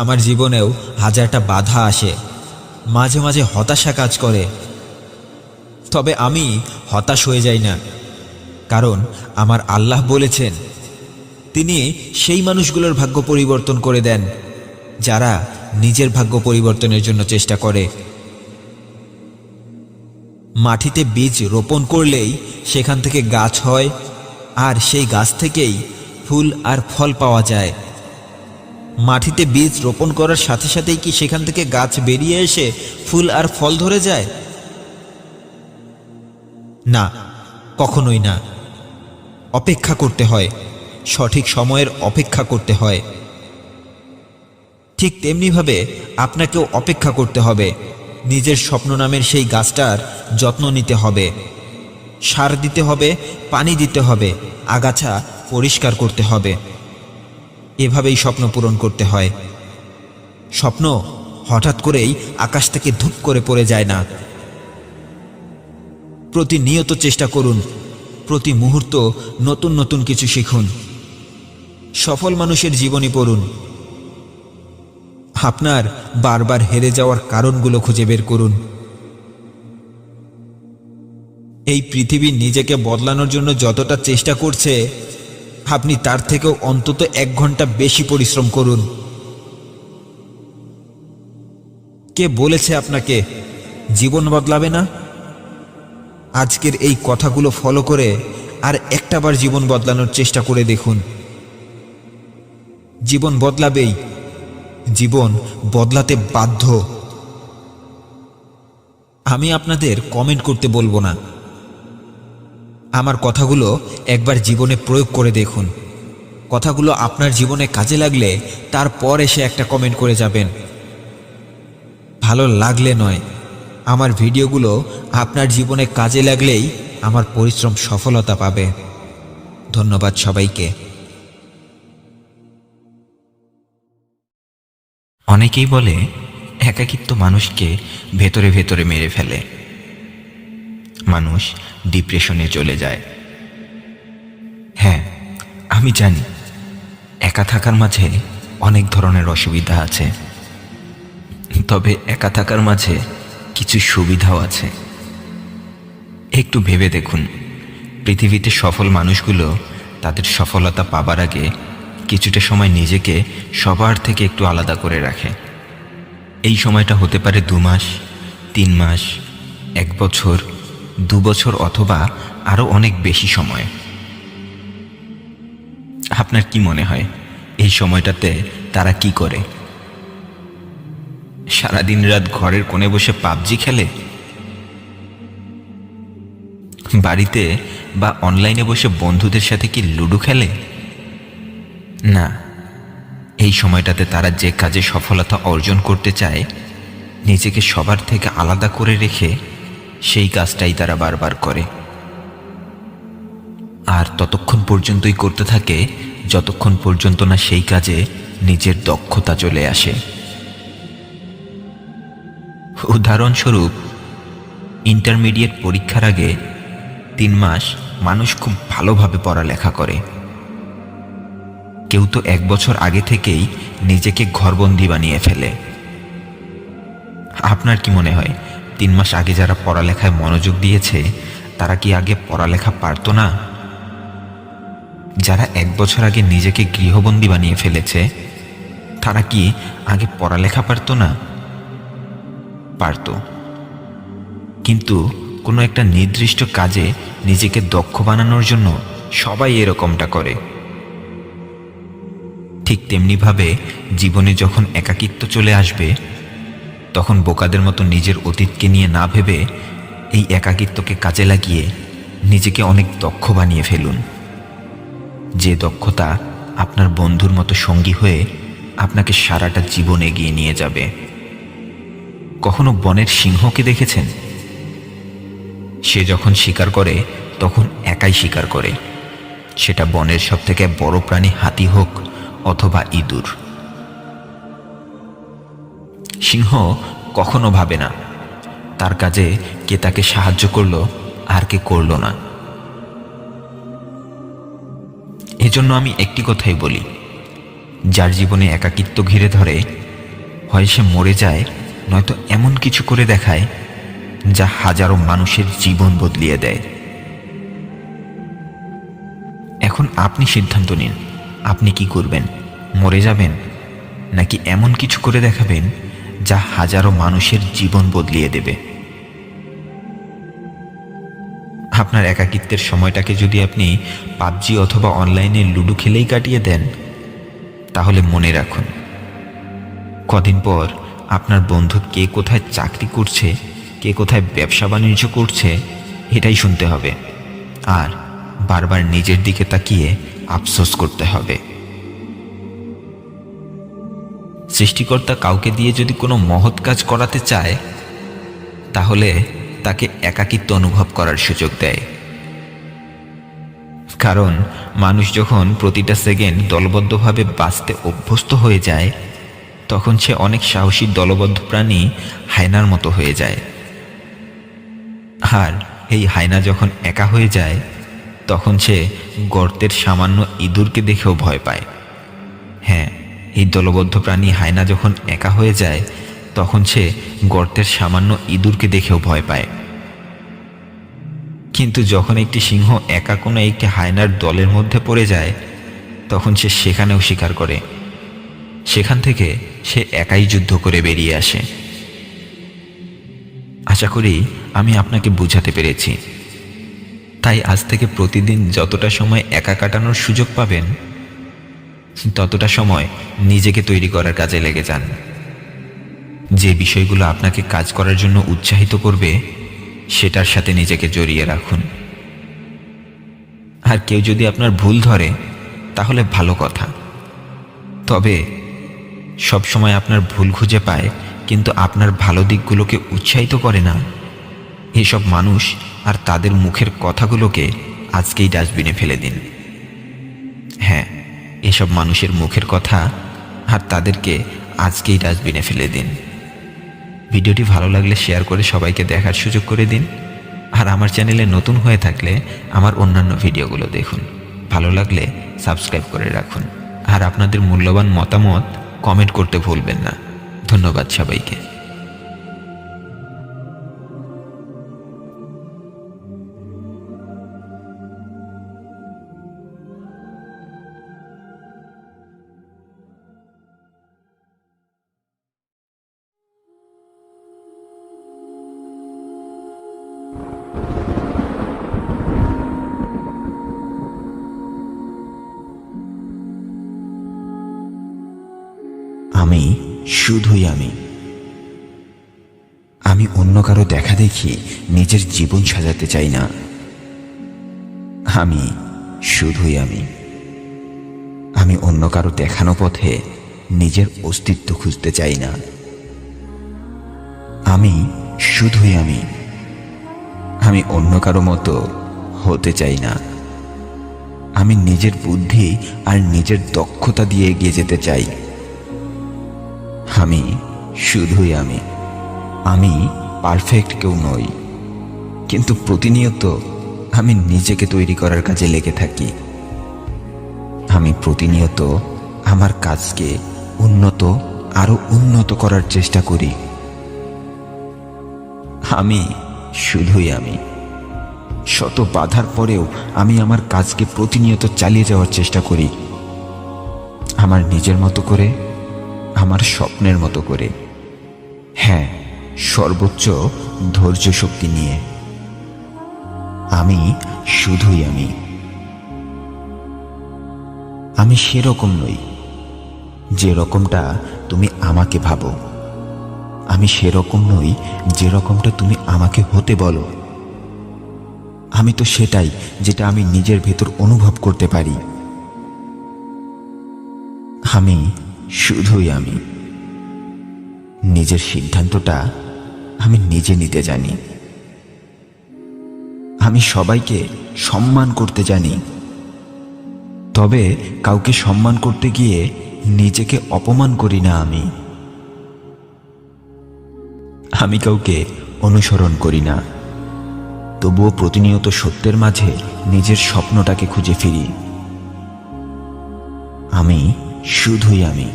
আমার জীবনেও হাজারটা বাধা আসে, মাঝে মাঝে হতাশা কাজ করে। তবে আমি হতাশ হয়ে যাই না, কারণ আমার আল্লাহ বলেছেন তিনি সেই মানুষগুলোর ভাগ্য পরিবর্তন করে দেন যারা নিজের ভাগ্য পরিবর্তনের জন্য চেষ্টা করে। মাটিতে বীজ রোপণ করলেই সেখান থেকে গাছ হয়, আর সেই গাছ থেকেই ফুল আর ফল পাওয়া যায়। মাটিতে বীজ রোপণ করার সাথে সাথেই কি সেখান থেকে গাছ বেরিয়ে এসে ফুল আর ফল ধরে যায়? না, কখনোই না। অপেক্ষা করতে হয়, সঠিক সময়ের অপেক্ষা করতে হয়। ঠিক তেমনিভাবে আপনাকেও অপেক্ষা করতে হবে। নিজের স্বপ্ন নামের সেই গাছটার যত্ন নিতে হবে, সার দিতে হবে, পানি দিতে হবে, আগাছা পরিষ্কার করতে হবে। এভাবেই স্বপ্ন পূরণ করতে হয়। স্বপ্ন হঠাৎ করেই আকাশ থেকে ধূপ করে পড়ে যায় না। প্রতিনিয়ত চেষ্টা করুন, প্রতি মুহূর্ত নতুন নতুন কিছু শিখুন। সফল মানুষের জীবনী পড়ুন। আপনার বারবার হেরে যাওয়ার কারণগুলো খুঁজে বের করুন। এই পৃথিবী নিজেকে বদলানোর জন্য যতটা চেষ্টা করছে, আপনি তার থেকেও অন্তত 1 ঘন্টা বেশি পরিশ্রম করুন। কে বলেছে আপনাকে জীবন বদলাবে না? আজকের এই কথাগুলো ফলো করে আর একটাবার জীবন বদলানোর চেষ্টা করে দেখুন। জীবন বদলাবেই, জীবন বদলাতে বাধ্য। আমি আপনাদের কমেন্ট করতে বলবো না, আমার কথাগুলো একবার জীবনে প্রয়োগ করে দেখুন। কথাগুলো আপনার জীবনে কাজে লাগলে তারপর এসে একটা কমেন্ট করে যাবেন। ভালো লাগলে নয়, আমার ভিডিওগুলো আপনার জীবনে কাজে লাগলেই আমার পরিশ্রম সফলতা পাবে। ধন্যবাদ সবাইকে। অনেকেই বলে একাকিত্ব মানুষকে ভেতরে ভেতরে মেরে ফেলে, মানুষ ডিপ্রেশনে চলে যায়। হ্যাঁ, আমি জানি একা থাকার মাঝে অনেক ধরনের অসুবিধা আছে, তবে একা থাকার মাঝে কিছু সুবিধাও আছে। একটু ভেবে দেখুন, পৃথিবীতে সফল মানুষগুলো তাদের সফলতা পাবার আগে কিছুটা সময় নিজেকে সবার থেকে একটু আলাদা করে রাখে। এই সময়টা হতে পারে 2 মাস, 3 মাস, 1 বছর, 2 বছর অথবা আরও অনেক বেশি সময়। আপনার কি মনে হয় এই সময়টাতে তারা কি করে? সারাদিন রাত ঘরের কোণে বসে পাবজি খেলে? বাড়িতে বা অনলাইনে বসে বন্ধুদের সাথে কি লুডো খেলে? না, এই সময়টাতে তারা যে কাজে সফলতা অর্জন করতে চায়, নিজেকে সবার থেকে আলাদা করে রেখে সেই কাজটাই তারা বারবার করে। আর ততক্ষণ পর্যন্তই করতে থাকে যতক্ষণ পর্যন্ত না সেই কাজে নিজের দক্ষতা চলে আসে। উদাহরণস্বরূপ, ইন্টারমিডিয়েট পরীক্ষার আগে 3 মাস মানুষ খুব ভালোভাবে পড়ালেখা করে। কেউ তো 1 বছর আগে থেকেই নিজেকে ঘরবন্দি বানিয়ে ফেলে। আপনার কি মনে হয় 3 মাস আগে যারা পড়ালেখায় মনোযোগ দিয়েছে তারা কি আগে পড়ালেখা পারত না? যারা 1 বছর আগে নিজেকে গৃহবন্দী বানিয়ে ফেলেছে তারা কি আগে পড়ালেখা পারত না? পারত, কিন্তু কোনো একটা নির্দিষ্ট কাজে নিজেকে দক্ষ বানানোর জন্য সবাই এরকমটা করে। ঠিক তেমনিভাবে জীবনে যখন একাকিত্ব চলে আসবে, তখন বোকাদের মতো নিজের অতীতকে নিয়ে না ভেবে এই একাকিত্বকে কাজে লাগিয়ে নিজেকে অনেক দক্ষ বানিয়ে ফেলুন। যে দক্ষতা আপনার বন্ধুর মতো সঙ্গী হয়ে আপনাকে সারাটা জীবন এগিয়ে নিয়ে যাবে। কখনো বনের সিংহকে দেখেছেন? সে যখন শিকার করে তখন একাই শিকার করে, সেটা বনের সবথেকে বড় প্রাণী হাতি হোক অথবা ইঁদুর। সিংহ কখনো ভাবে না তার কাজে কে তাকে সাহায্য করলো আর কে করলো না। এজন্য আমি একটি কথাই বলি, যার জীবনে একাকিত্ব ঘিরে ধরে, হয় সে মরে যায়, নয়তো এমন কিছু করে দেখায় যা হাজারো মানুষের জীবন বদলিয়ে দেয়। এখন আপনি সিদ্ধান্ত নিন, আপনি কি করবেন? মরে যাবেন, নাকি এমন কিছু করে দেখাবেন যা হাজারো মানুষের জীবন বদলিয়ে দেবে? আপনার একাকিত্বের সময়টাকে যদি আপনি পাবজি অথবা অনলাইনে লুডো খেলেই কাটিয়ে দেন, তাহলে মনে রাখুন, কদিন পর আপনার বন্ধু কে কোথায় চাকরি করছে, কে কোথায় ব্যবসা বাণিজ্য করছে এটাই শুনতে হবে, আর বারবার নিজের দিকে তাকিয়ে আফসোস করতে হবে। সৃষ্টিকর্তা কাউকে দিয়ে যদি কোনো মহৎ কাজ করাতে চায়, তাহলে তাকে একাকিত্ব অনুভব করার সুযোগ দেয়। কারণ মানুষ যখন প্রতিটা সেকেন্ড দলবদ্ধভাবে বাঁচতে অভ্যস্ত হয়ে যায়, তখন সে অনেক সাহসী দলবদ্ধ প্রাণী হায়নার মতো হয়ে যায়। আর এই হায়না যখন একা হয়ে যায়, তখন সে গর্তের সামান্য ইঁদুরকে দেখেও ভয় পায়। হ্যাঁ, এই দলবদ্ধ প্রাণী হায়না যখন একা হয়ে যায়, তখন সে গর্তের সামান্য ইঁদুরকে দেখেও ভয় পায়। কিন্তু যখন একটি সিংহ একা কোনো একটি হায়নার দলের মধ্যে পড়ে যায়, তখন সে সেখানেও শিকার করে। সেখান থেকে সে একাই যুদ্ধ করে বেরিয়ে আসে। আশা করি আমি আপনাকে বোঝাতে পেরেছি। তাই আজ থেকে প্রতিদিন যতটা সময় একা কাটানোর সুযোগ পাবেন, ততটা সময় নিজেকে তৈরি করার কাজে লেগে যান। যে বিষয়গুলো আপনাকে কাজ করার জন্য উৎসাহিত করবে, সেটার সাথে নিজেকে জড়িয়ে রাখুন। আর কেউ যদি আপনার ভুল ধরে, তাহলে ভালো কথা। তবে সবসময় আপনার ভুল খুঁজে পায় কিন্তু আপনার ভালো দিকগুলোকে উৎসাহিত করে না, এসব মানুষ আর তাদের মুখের কথাগুলোকে আজকেই ডাস্টবিনে ফেলে দিন। হ্যাঁ, এসব মানুষের মুখের কথা আর তাদেরকে আজকেই ডাস্টবিনে ফেলে দিন। ভিডিওটি ভালো লাগলে শেয়ার করে সবাইকে দেখার সুযোগ করে দিন। আর আমার চ্যানেলে নতুন হয়ে থাকলে আমার অন্যান্য ভিডিওগুলো দেখুন। ভালো লাগলে সাবস্ক্রাইব করে রাখুন। আর আপনাদের মূল্যবান মতামত কমেন্ট করতে ভুলবেন না। ধন্যবাদ সবাইকে। আমি শুধুই আমি। আমি অন্য কারো দেখা দেখি নিজের জীবন সাজাতে চাই না। আমি শুধুই আমি। আমি অন্য কারো দেখানো পথে নিজের অস্তিত্ব খুঁজতে চাই না। আমি শুধুই আমি। আমি অন্য কারো মতো হতে চাই না। আমি নিজের বুদ্ধি আর নিজের দক্ষতা দিয়ে এগিয়ে যেতে চাই। আমি শুধুই আমি। আমি পারফেক্ট কেউ নই, কিন্তু প্রতিনিয়ত আমি নিজেকে তৈরি করার কাজে লেগে থাকি। আমি প্রতিনিয়ত আমার কাজকে আরো উন্নত করার চেষ্টা করি। আমি শুধুই আমি। শত বাধার পরেও আমি আমার কাজকে প্রতিনিয়ত চালিয়ে যাওয়ার চেষ্টা করি, আমার নিজের মতো করে, আমার স্বপ্নের মতো করে। হ্যাঁ, সর্বোচ্চ ধৈর্য শক্তি নিয়ে। আমি শুধুই আমি। আমি সেরকম নই যে রকমটা তুমি আমাকে ভাবো। আমি সেরকম নই যে রকমটা তুমি আমাকে হতে বলো। আমি তো সেটাই যেটা আমি নিজের ভেতর অনুভব করতে পারি। আমি শুধুই আমি। নিজের সিদ্ধান্তটা আমি নিজে নিতে জানি। আমি সবাইকে সম্মান করতে জানি, তবে কাউকে সম্মান করতে গিয়ে নিজেকে অপমান করি না। আমি কাউকে অনুসরণ করি না, তবুও প্রতিনিয়ত সত্যের মাঝে নিজের স্বপ্নটাকে খুঁজে ফিরি। আমি শুধুই আমি।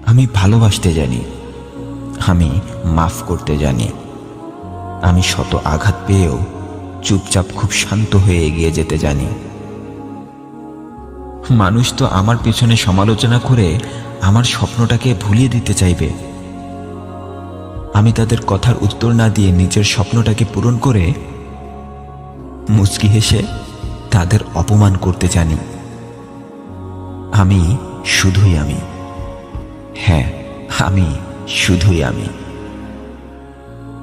আমি ভালোবাসতে জানি, আমি মাফ করতে জানি। আমি শত আঘাত পেয়েও চুপচাপ খুব শান্ত হয়ে এগিয়ে যেতে জানি। মানুষ তো আমার পেছনে সমালোচনা করে আমার স্বপ্নটাকে ভুলিয়ে দিতে চাইবে। আমি তাদের কথার উত্তর না দিয়ে নিজের স্বপ্নটাকে পূরণ করে মুচকি হেসে তাদের অপমান করতে জানি। আমি শুধুই আমি। হ্যাঁ, আমি শুধুই আমি।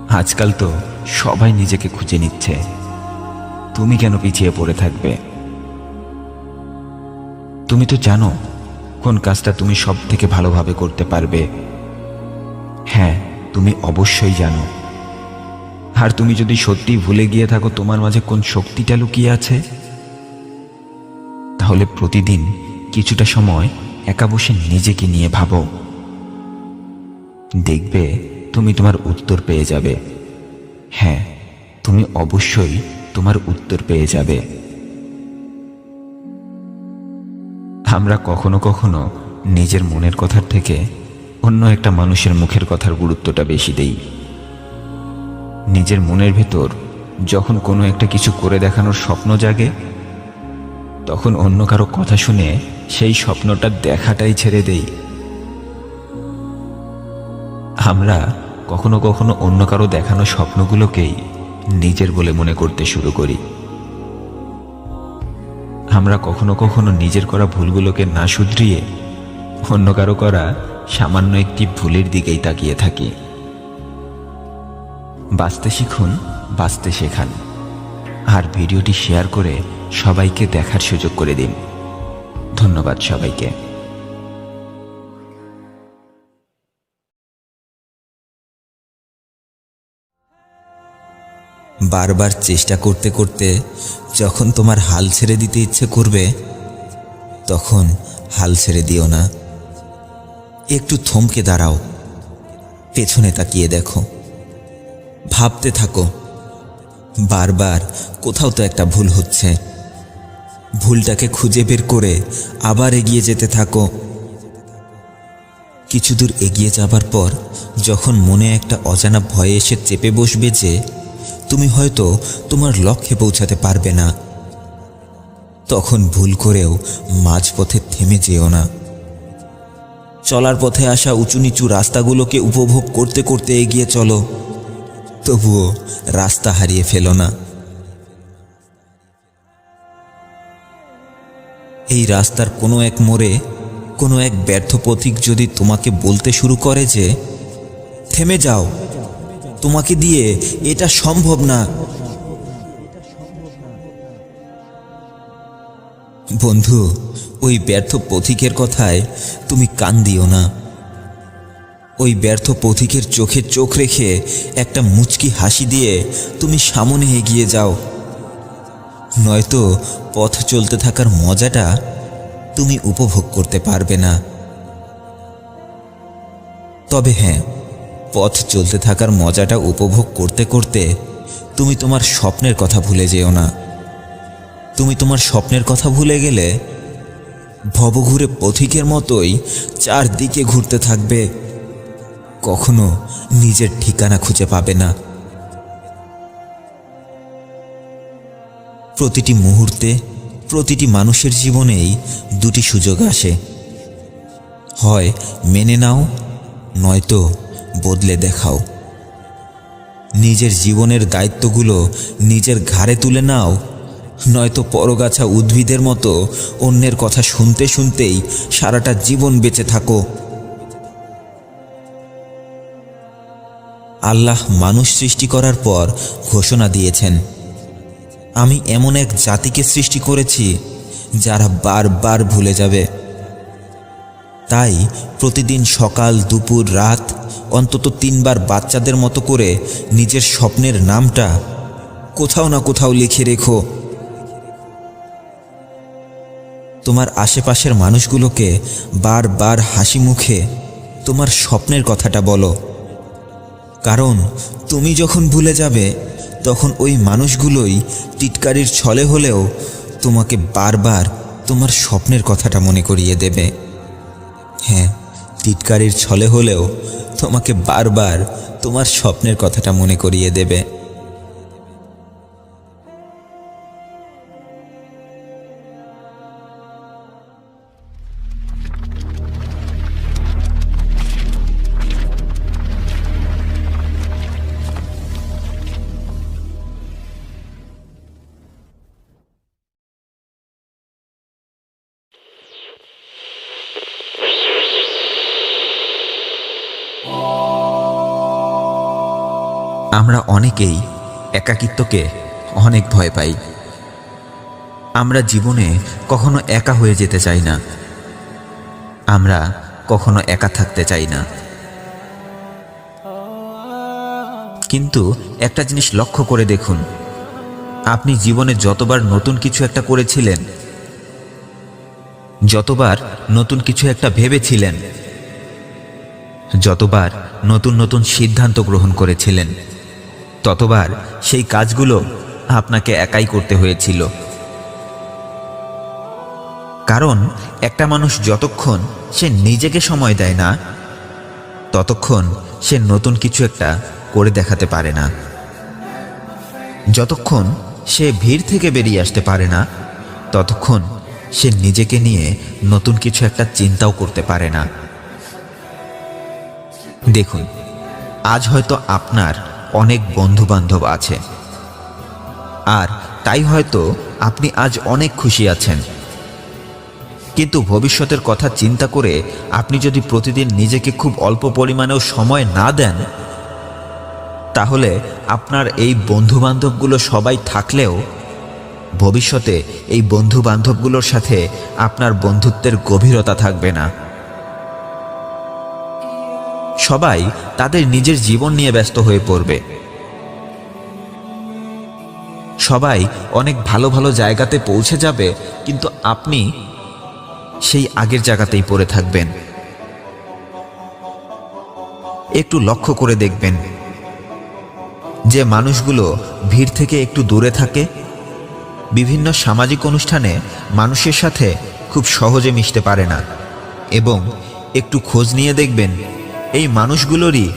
আজকাল তো সবাই নিজেকে খুঁজে নিচ্ছে, তুমি কেন পিছিয়ে পড়ে থাকবে? তুমি তো জানো কোন কাজটা তুমি সব থেকে ভালোভাবে করতে পারবে। হ্যাঁ, তুমি অবশ্যই জানো। আর তুমি যদি সত্যি ভুলে গিয়ে থাকো তোমার মাঝে কোন শক্তিটা লুকিয়ে আছে, তাহলে প্রতিদিন কিছুটা সময় একা বসে নিজেকে নিয়ে ভাবো। দেখবে তুমি তোমার উত্তর পেয়ে যাবে। হ্যাঁ, তুমি অবশ্যই তোমার উত্তর পেয়ে যাবে। আমরা কখনো কখনো নিজের মনের কথার থেকে অন্য একটা মানুষের মুখের কথার গুরুত্বটা বেশি দেই। নিজের মনের ভেতর যখন কোনো একটা কিছু করে দেখানোর স্বপ্ন জাগে, তখন অন্য কারো কথা শুনে সেই স্বপ্নটা দেখাটাই ছেড়ে দেই। আমরা কখনো কখনো অন্য কারো দেখানো স্বপ্নগুলোকেই নিজের বলে মনে করতে শুরু করি। আমরা কখনো কখনো নিজের করা ভুলগুলোকে না শুধরিয়ে অন্য কারো করা সামান্য একটি ভুলের দিকেই তাকিয়ে থাকি। বাঁচতে শিখুন, বাঁচতে শেখান। আর ভিডিওটি শেয়ার করে সবাইকে দেখার সুযোগ করে দিন। ধন্যবাদ সবাইকে। বারবার চেষ্টা করতে করতে যখন তোমার হাল ছেড়ে দিতে ইচ্ছে করবে, তখন হাল ছেড়ে দিও না। একটু থমকে দাঁড়াও, পেছনে তাকিয়ে দেখো, ভাবতে থাকো, বারবার কোথাও তো একটা ভুল হচ্ছে। ভুলটাকে খুঁজে বের করে আবার এগিয়ে যেতে থাকো। কিছু দূর এগিয়ে যাবার পর যখন মনে একটা অজানা ভয় এসে চেপে বসবে যে তুমি হয়তো তোমার লক্ষ্যে পৌঁছাতে পারবে না, তখন ভুল করেও মাঝপথে থেমে যেও না। চলার পথে আসা উঁচু নিচু রাস্তাগুলোকে উপভোগ করতে করতে এগিয়ে চলো, তবুও রাস্তা হারিয়ে ফেলো না। এই রাস্তার কোনো এক মোড়ে কোনো এক ব্যর্থ পথিক যদি তোমাকে বলতে শুরু করে যে থেমে যাও, তোমাকে দিয়ে এটা সম্ভব না, বন্ধু, ওই ব্যর্থ পথিকের কথায় তুমি কান দিও না। ওই ব্যর্থ পথিকের চোখে চোখ রেখে একটা মুচকি হাসি দিয়ে তুমি সামনে এগিয়ে যাও, নয়তো পথ চলতে থাকার মজাটা তুমি উপভোগ করতে পারবে না। তবে হ্যাঁ, পথ চলতে থাকার মজাটা উপভোগ করতে করতে তুমি তোমার স্বপ্নের কথা ভুলে যেও না। তুমি তোমার স্বপ্নের কথা ভুলে গেলে ভবঘুরে পথিকের মতোই চারদিকে ঘুরতে থাকবে, কখনো নিজের ঠিকানা খুঁজে পাবে না। প্রতিটি মুহূর্তে প্রতিটি মানুষের জীবনেই দুটি সুযোগ আসে, হয় মেনে নাও, নয়তো বদলে দেখাও। নিজের জীবনের দায়িত্বগুলো নিজের ঘাড়ে তুলে নাও, নয়তো পরগাছা উদ্ভিদের মতো অন্যের কথা শুনতে শুনতেই সারাটা জীবন বেঁচে থাকো। আল্লাহ মানুষ সৃষ্টি করার পর ঘোষণা দিয়েছেন, আমি এমন এক জাতিকে সৃষ্টি করেছি যারা বারবার ভুলে যাবে। তাই প্রতিদিন সকাল দুপুর রাত অন্তত 3 বার বাচ্চাদের মতো করে নিজের স্বপ্নের নামটা কোথাও না কোথাও লিখে রেখো। তোমার আশেপাশের মানুষগুলোকে বারবার হাসি মুখে তোমার স্বপ্নের কথাটা বলো, কারণ তুমি যখন ভুলে যাবে তখন ওই মানুষগুলোই টিটকারির ছলে হলেও তোমাকে বারবার তোমার স্বপ্নের কথাটা মনে করিয়ে দেবে। হ্যাঁ, টিটকারির ছলে হলেও তোমাকে বারবার তোমার স্বপ্নের কথাটা মনে করিয়ে দেবে। আমরা অনেকেই একাকিত্বকে অনেক ভয় পাই। আমরা জীবনে কখনো একা হয়ে যেতে চাই না, আমরা কখনো একা থাকতে চাই না। কিন্তু একটা জিনিস লক্ষ্য করে দেখুন, আপনি জীবনে যতবার নতুন কিছু একটা করেছিলেন, যতবার নতুন কিছু একটা ভেবেছিলেন, যতবার নতুন নতুন সিদ্ধান্ত গ্রহণ করেছিলেন, ততবার সেই কাজগুলো আপনাকে একাই করতে হয়েছিল। কারণ একটা মানুষ যতক্ষণ সে নিজেকে সময় দেয় না, ততক্ষণ সে নতুন কিছু একটা করে দেখাতে পারে না। যতক্ষণ সে ভিড় থেকে বেরিয়ে আসতে পারে না, ততক্ষণ সে নিজেকে নিয়ে নতুন কিছু একটা চিন্তাও করতে পারে না। দেখুন, আজ হয়তো আপনার অনেক বন্ধু বান্ধব আছে, আর তাই হয়তো আপনি আজ অনেক খুশি আছেন। কিন্তু ভবিষ্যতের কথা চিন্তা করে আপনি যদি প্রতিদিন নিজেকে খুব অল্প পরিমাণেও সময় না দেন, তাহলে আপনার এই বন্ধু বান্ধবগুলো সবাই থাকলেও ভবিষ্যতে এই বন্ধু বান্ধবগুলোর সাথে আপনার বন্ধুত্বের গভীরতা থাকবে না। সবাই তাদের নিজের জীবন নিয়ে ব্যস্ত হয়ে পড়বে। সবাই অনেক ভালো ভালো জায়গাতে পৌঁছে যাবে, কিন্তু আপনি সেই আগের জায়গাতেই পড়ে থাকবেন। একটু লক্ষ্য করে দেখবেন, যে মানুষগুলো ভিড় থেকে একটু দূরে থাকে, বিভিন্ন সামাজিক অনুষ্ঠানে মানুষের সাথে খুব সহজে মিশতে পারে না, এবং একটু খোঁজ নিয়ে দেখবেন এই মানুষগুলোরই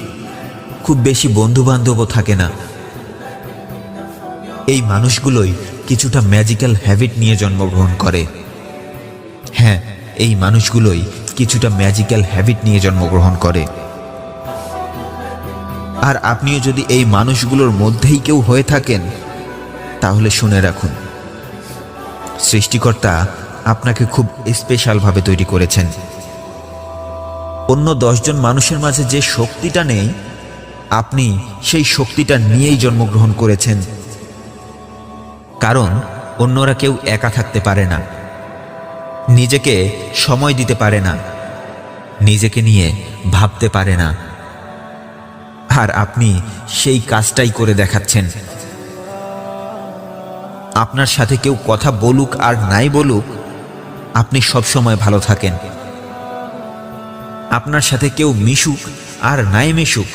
খুব বেশি বন্ধুবান্ধবও থাকে না। এই মানুষগুলোই কিছুটা ম্যাজিক্যাল হ্যাবিট নিয়ে জন্মগ্রহণ করে। হ্যাঁ, এই মানুষগুলোই কিছুটা ম্যাজিক্যাল হ্যাবিট নিয়ে জন্মগ্রহণ করে। আর আপনিও যদি এই মানুষগুলোর মধ্যেই কেউ হয়ে থাকেন, তাহলে শুনে রাখুন, সৃষ্টিকর্তা আপনাকে খুব স্পেশালভাবে তৈরি করেছেন। অন্য 10 জন মানুষের মাঝে যে শক্তিটা নেই, আপনি সেই শক্তিটা নিয়েই জন্মগ্রহণ করেছেন। কারণ অন্যরা কেউ একা থাকতে পারে না, নিজেকে সময় দিতে পারে না, নিজেকে নিয়ে ভাবতে পারে না। আর আপনি সেই কাজটাই করে দেখাচ্ছেন। আপনার সাথে কেউ কথা বলুক আর নাই বলুক, আপনি সবসময় ভালো থাকেন। আপনার সাথে কেউ মিশুক আর নাই মিশুক,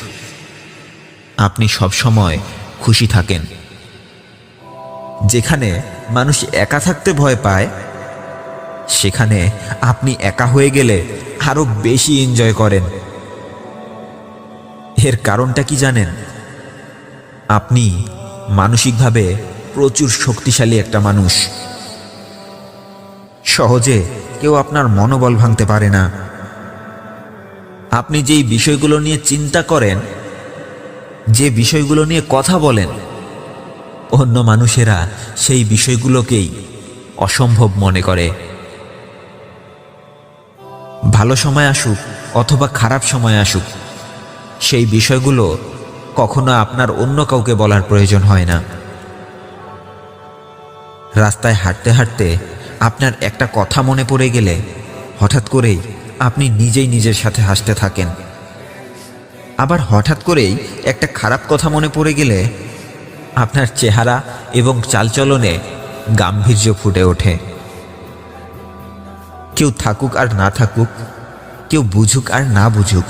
আপনি সবসময় খুশি থাকেন। যেখানে মানুষ একা থাকতে ভয় পায়, সেখানে আপনি একা হয়ে গেলে আরো বেশি এনজয় করেন। এর কারণটা কি জানেন? আপনি মানসিকভাবে প্রচুর শক্তিশালী একটা মানুষ। সহজে কেউ আপনার মনোবল ভাঙতে পারে না। আপনি যেই বিষয়গুলো নিয়ে চিন্তা করেন, যে বিষয়গুলো নিয়ে কথা বলেন, অন্য মানুষেরা সেই বিষয়গুলোকেই অসম্ভব মনে করে। ভালো সময় আসুক অথবা খারাপ সময় আসুক, সেই বিষয়গুলো কখনো আপনার অন্য কাউকে বলার প্রয়োজন হয় না। রাস্তায় হাঁটতে হাঁটতে আপনার একটা কথা মনে পড়ে গেলে হঠাৎ করেই আপনি নিজেই নিজের সাথে হাসতে থাকেন। আবার হঠাৎ করেই একটা খারাপ কথা মনে পড়ে গেলে আপনার চেহারা এবং চালচলনে গাম্ভীর্য ফুটে ওঠে। কেউ থাকুক আর না থাকুক, কেউ বুঝুক আর না বুঝুক,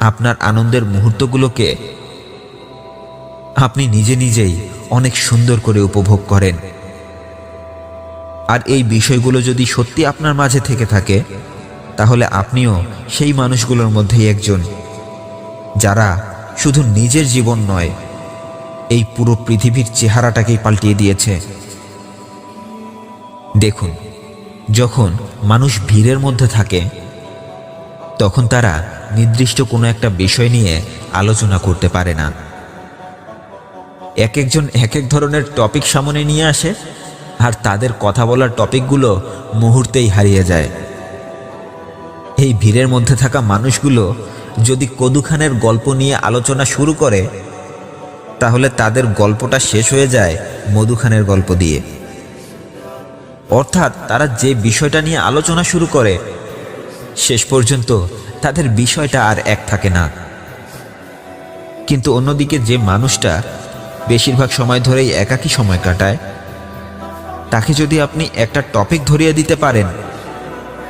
আপনার আনন্দের মুহূর্তগুলোকে আপনি নিজে নিজেই অনেক সুন্দর করে উপভোগ করেন। আর এই বিষয়গুলো যদি সত্যি আপনার মাঝে থেকে থাকে, তাহলে আপনিও সেই মানুষগুলোর মধ্যেই একজন, যারা শুধু নিজের জীবন নয়, এই পুরো পৃথিবীর চেহারাটাকেই পাল্টিয়ে দিয়েছে। দেখুন, যখন মানুষ ভিড়ের মধ্যে থাকে, তখন তারা নির্দিষ্ট কোনো একটা বিষয় নিয়ে আলোচনা করতে পারে না। এক একজন এক এক ধরনের টপিক সামনে নিয়ে আসে, আর তাদের কথা বলার টপিকগুলো মুহূর্তেই হারিয়ে যায়। এই ভিড়ের মধ্যে থাকা মানুষগুলো যদি কদুখানের গল্প নিয়ে আলোচনা শুরু করে, তাহলে তাদের গল্পটা শেষ হয়ে যায় মধুখানের গল্প দিয়ে। অর্থাৎ তারা যে বিষয়টা নিয়ে আলোচনা শুরু করে, শেষ পর্যন্ত তাদের বিষয়টা আর এক থাকে না। কিন্তু অন্যদিকে যে মানুষটা বেশিরভাগ সময় ধরেই একাকী সময় কাটায়, তাকে যদি আপনি একটা টপিক ধরিয়ে দিতে পারেন,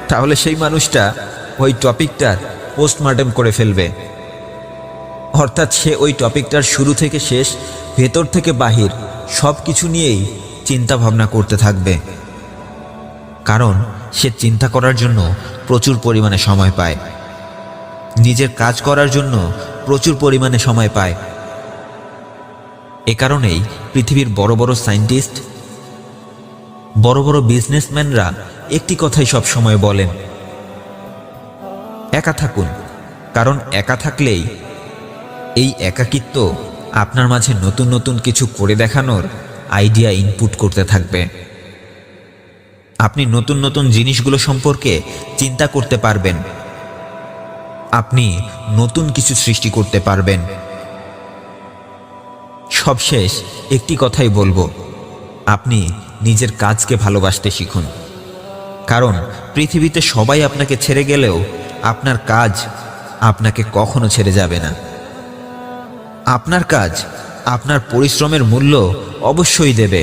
তাহলে সেই মানুষটা ওই টপিকটার পোস্টমর্টেম করে ফেলবে। অর্থাৎ সে ওই টপিকটার শুরু থেকে শেষ, ভেতর থেকে বাহির সব কিছু নিয়েই চিন্তা ভাবনা করতে থাকবে। কারণ সে চিন্তা করার জন্য প্রচুর পরিমাণে সময় পায়, নিজের কাজ করার জন্য প্রচুর পরিমাণে সময় পায়। এ কারণেই পৃথিবীর বড় বড় সায়েন্টিস্ট, বড় বড় বিজনেসম্যানরা একটি কথাই সব সময় বলেন, একা থাকুন। কারণ একা থাকলেই এই একাকিত্ব আপনার মাঝে নতুন নতুন কিছু করে দেখানোর আইডিয়া ইনপুট করতে থাকবে। আপনি নতুন নতুন জিনিসগুলো সম্পর্কে চিন্তা করতে পারবেন, আপনি নতুন কিছু সৃষ্টি করতে পারবেন। সবশেষ একটি কথাই বলবো, আপনি নিজের কাজকে ভালোবাসতে শিখুন। কারণ পৃথিবীতে সবাই আপনাকে ছেড়ে গেলেও আপনার কাজ আপনাকে কখনো ছেড়ে যাবে না। আপনার কাজ আপনার পরিশ্রমের মূল্য অবশ্যই দেবে।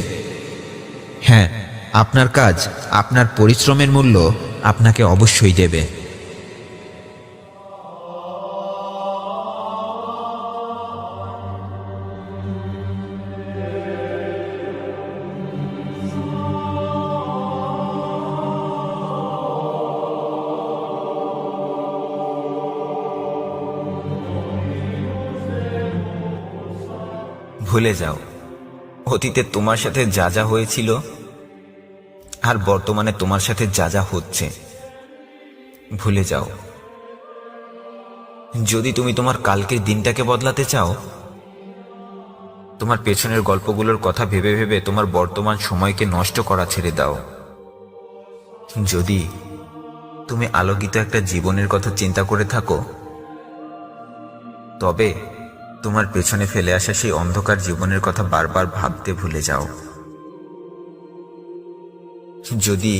হ্যাঁ, আপনার কাজ আপনার পরিশ্রমের মূল্য আপনাকে অবশ্যই দেবে। ভুলে যাও অতীতে তোমার সাথে যা যা হয়েছিল আর বর্তমানে তোমার সাথে যা যা হচ্ছে। ভুলে যাও। যদি তুমি তোমার কালকের দিনটাকে বদলাতে চাও, তোমার পেছনের গল্পগুলোর কথা ভেবে ভেবে তোমার বর্তমান সময়কে নষ্ট করা ছেড়ে দাও। যদি তুমি আলোকিত একটা জীবনের কথা চিন্তা করে থাকো, তবে তোমার পেছনে ফেলে আসা সেই অন্ধকার জীবনের কথা বারবার ভাবতে ভুলে যাও। যদি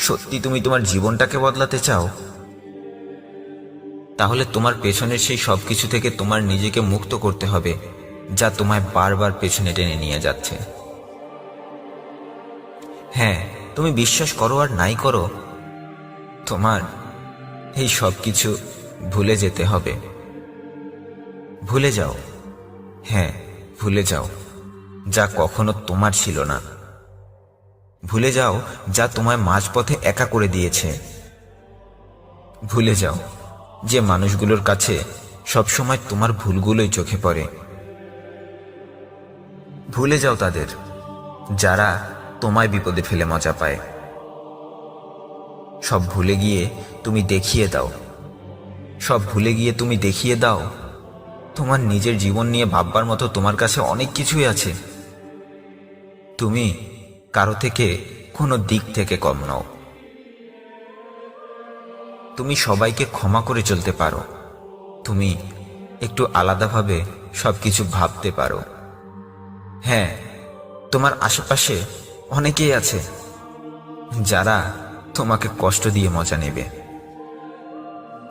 সত্যি তুমি তোমার জীবনটাকে বদলাতে চাও, তাহলে তোমার পেছনের সেই সবকিছু থেকে তোমার নিজেকে মুক্ত করতে হবে, যা তোমায় বারবার পেছনে টেনে নিয়ে যাচ্ছে। হ্যাঁ, তুমি বিশ্বাস করো আর নাই করো, তোমার এই সব কিছু ভুলে যেতে হবে। ভুলে যাও। হ্যাঁ, ভুলে যাও যা কখনো তোমার ছিল না। ভুলে যাও যা তোমায় মাঝপথে একা করে দিয়েছে। ভুলে যাও যে মানুষগুলোর কাছে সবসময় তোমার ভুলগুলোই চোখে পড়ে। ভুলে যাও তাদের, যারা তোমায় বিপদে ফেলে মজা পায়। সব ভুলে গিয়ে তুমি দেখিয়ে দাও, সব ভুলে গিয়ে তুমি দেখিয়ে দাও তোমার নিজের জীবন নিয়ে ভাববার মতো তোমার কাছে অনেক কিছুই আছে। তুমি কারো থেকে কোনো দিক থেকে কম নও। তুমি সবাইকে ক্ষমা করে চলতে পারো। তুমি একটু আলাদাভাবে সবকিছু ভাবতে পারো। হ্যাঁ, তোমার আশেপাশে অনেকেই আছে যারা তোমাকে কষ্ট দিয়ে মজা নেবে।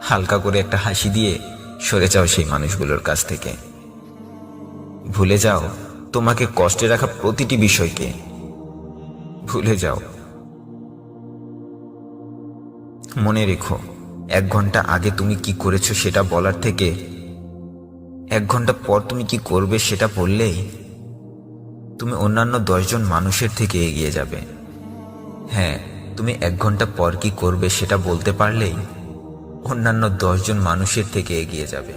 হালকা করে একটা হাসি দিয়ে সরে যাও সেই মানুষগুলোর কাছ থেকে। ভুলে যাও তোমাকে কষ্টে রাখা প্রতিটি বিষয়কে। ভুলে যাও। মনে রেখো, 1 ঘন্টা আগে তুমি কি করেছো সেটা বলার থেকে 1 ঘন্টা পর তুমি কি করবে সেটা বললেই তুমি অন্যান্য 10 জন মানুষের থেকে এগিয়ে যাবে। হ্যাঁ, তুমি 1 ঘন্টা পর কি করবে সেটা বলতে পারলেই অন্যান্য 10 জন মানুষের থেকে এগিয়ে যাবে।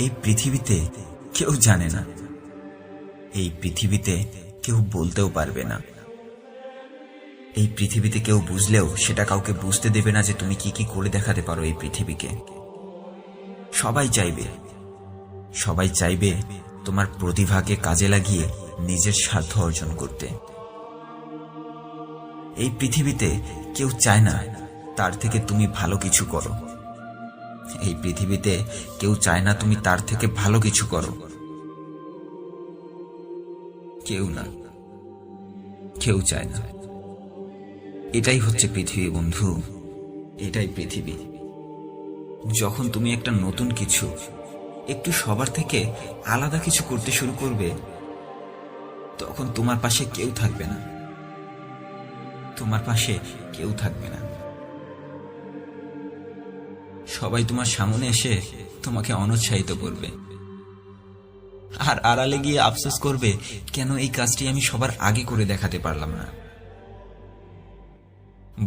এই পৃথিবীতে কেউ জানে না, এই পৃথিবীতে কেউ বলতেও পারবে না, এই পৃথিবীতে কেউ বুঝলেও সেটা কাউকে বুঝতে দেবে না যে তুমি কি কি করে দেখাতে পারো এই পৃথিবীকে। সবাই চাইবে তোমার প্রতিভাকে কাজে লাগিয়ে নিজের স্বার্থ অর্জন করতে। এই পৃথিবীতে কেউ চায় না তার থেকে তুমি ভালো কিছু করো। এই পৃথিবীতে কেউ চায় না তুমি তার থেকে ভালো কিছু করো। কেউ না, কেউ চায় না। এটাই হচ্ছে পৃথিবী বন্ধু, এটাই পৃথিবী। যখন তুমি একটা নতুন কিছু, একটু সবার থেকে আলাদা কিছু করতে শুরু করবে, তখন তোমার পাশে কেউ থাকবে না, তোমার পাশে কেউ থাকবে না। সবাই তোমার সামনে এসে তোমাকে অনুৎসাহিত করবে, আর আড়ালে গিয়ে আফসোস করবে কেন এই কাজটি আমি সবার আগে করে দেখাতে পারলাম না।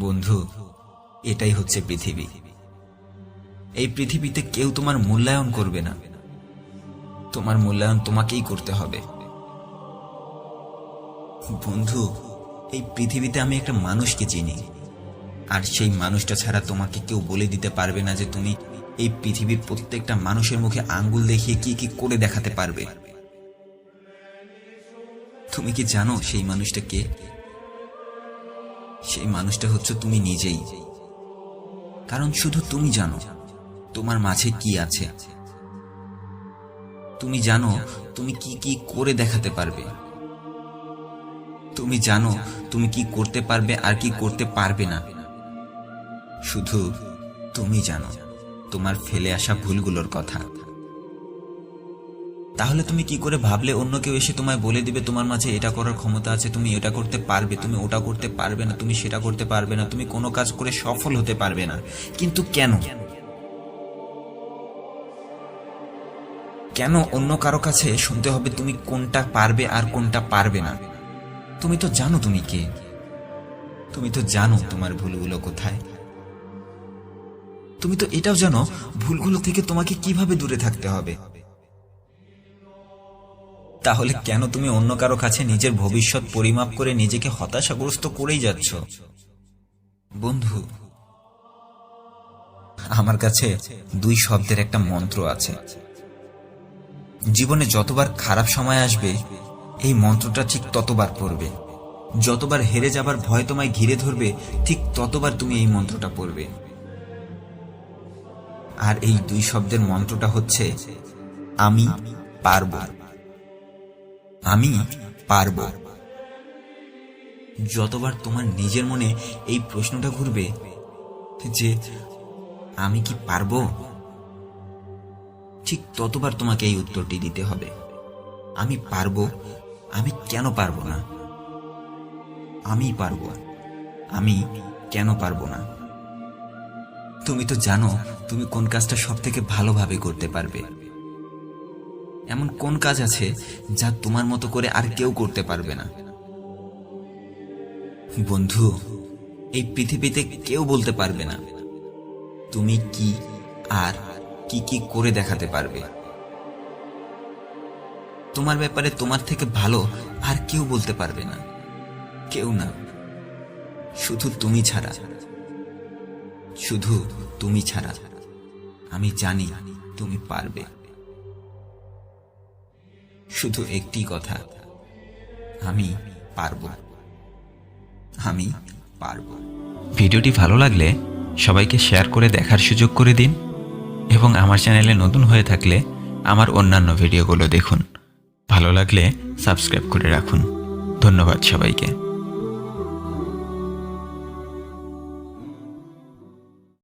বন্ধু, এটাই হচ্ছে পৃথিবী। এই পৃথিবীতে কেউ তোমার মূল্যায়ন করবে না, তোমার মূল্যায়ন তোমাকেই করতে হবে। বন্ধু, এই পৃথিবীতে আমি একটা মানুষকে চিনি, আর সেই মানুষটা ছাড়া তোমাকে কেউ বলে দিতে পারবে না যে তুমি এই পৃথিবীর প্রত্যেকটা মানুষের মুখে আঙ্গুল দেখিয়ে কি কি করে দেখাতে পারবে। তুমি কি জানো সেই মানুষটা কে? সেই মানুষটা হচ্ছে তুমি নিজেই। কারণ শুধু তুমি জানো তোমার মাঝে কি আছে। তুমি জানো তুমি কি কি করে দেখাতে পারবে। তুমি জানো তুমি কি করতে পারবে আর কি করতে পারবে না। শুধু তুমি জানো তোমার ফেলে আসা ভুলগুলোর কথা। তাহলে তুমি কি করে ভাবলে অন্য কেউ এসে তোমায় বলে দিবে তোমার মাঝে এটা করার ক্ষমতা আছে, তুমি এটা করতে পারবে, তুমি ওটা করতে পারবে না, তুমি সেটা করতে পারবে না, তুমি কোনো কাজ করে সফল হতে পারবে না। কিন্তু কেন কেন অন্য কারো কাছে শুনতে হবে তুমি কোনটা পারবে আর কোনটা পারবে না? তুমি তো জানো তুমি কে, তুমি তো জানো তোমার ভুলগুলো কোথায়, তুমি তো এটাও জানো ভুলগুলো থেকে তোমাকে কিভাবে দূরে থাকতে হবে। তাহলে কেন তুমি অন্য কারো কাছে নিজের ভবিষ্যৎ পরিমাপ করে নিজেকে হতাশাগ্রস্ত করেই যাচ্ছ? বন্ধু, আমার কাছে 2 শব্দের একটা মন্ত্র আছে। জীবনে যতবার খারাপ সময় আসবে এই মন্ত্রটা ঠিক ততবার পড়বে। যতবার হেরে যাবার ভয় তোমায় ঘিরে ধরবে ঠিক ততবার তুমি এই মন্ত্রটা পড়বে। আর এই 2 শব্দের মন্ত্রটা হচ্ছে আমি পারবো। আমি পারবো। যতবার তোমার নিজের মনে এই প্রশ্নটা ঘুরবে যে আমি কি পারবো, ঠিক ততবার তোমাকে এই উত্তরটি দিতে হবে, আমি পারবো। আমি কেন পারবো না? আমি পারবো। আমি কেন পারবো না? তুমি তো জানো তুমি কোন কাজটা সব থেকে ভালোভাবে করতে পারবে। এমন কোন কাজ আছে যা তোমার মতো করে আর কেউ করতে পারবে না? বন্ধু, এই পৃথিবীতে কেউ বলতে পারবে না তুমি কি আর কি কি করে দেখাতে পারবে। তোমার ব্যাপারে তোমার থেকে ভালো আর কেউ বলতে পারবে না, কেউ না, শুধু তুমি ছাড়া। শুধু তুমি ছাড়া আমি জানি তুমি পারবে। শুধু একটি কথা, আমি পারবো। আমি পারবো। ভিডিওটি ভালো লাগলে সবাইকে শেয়ার করে দেখার সুযোগ করে দিন এবং আমার চ্যানেলে নতুন হয়ে থাকলে আমার অন্যান্য ভিডিওগুলো দেখুন। ভালো লাগলে সাবস্ক্রাইব করে রাখুন। ধন্যবাদ সবাইকে।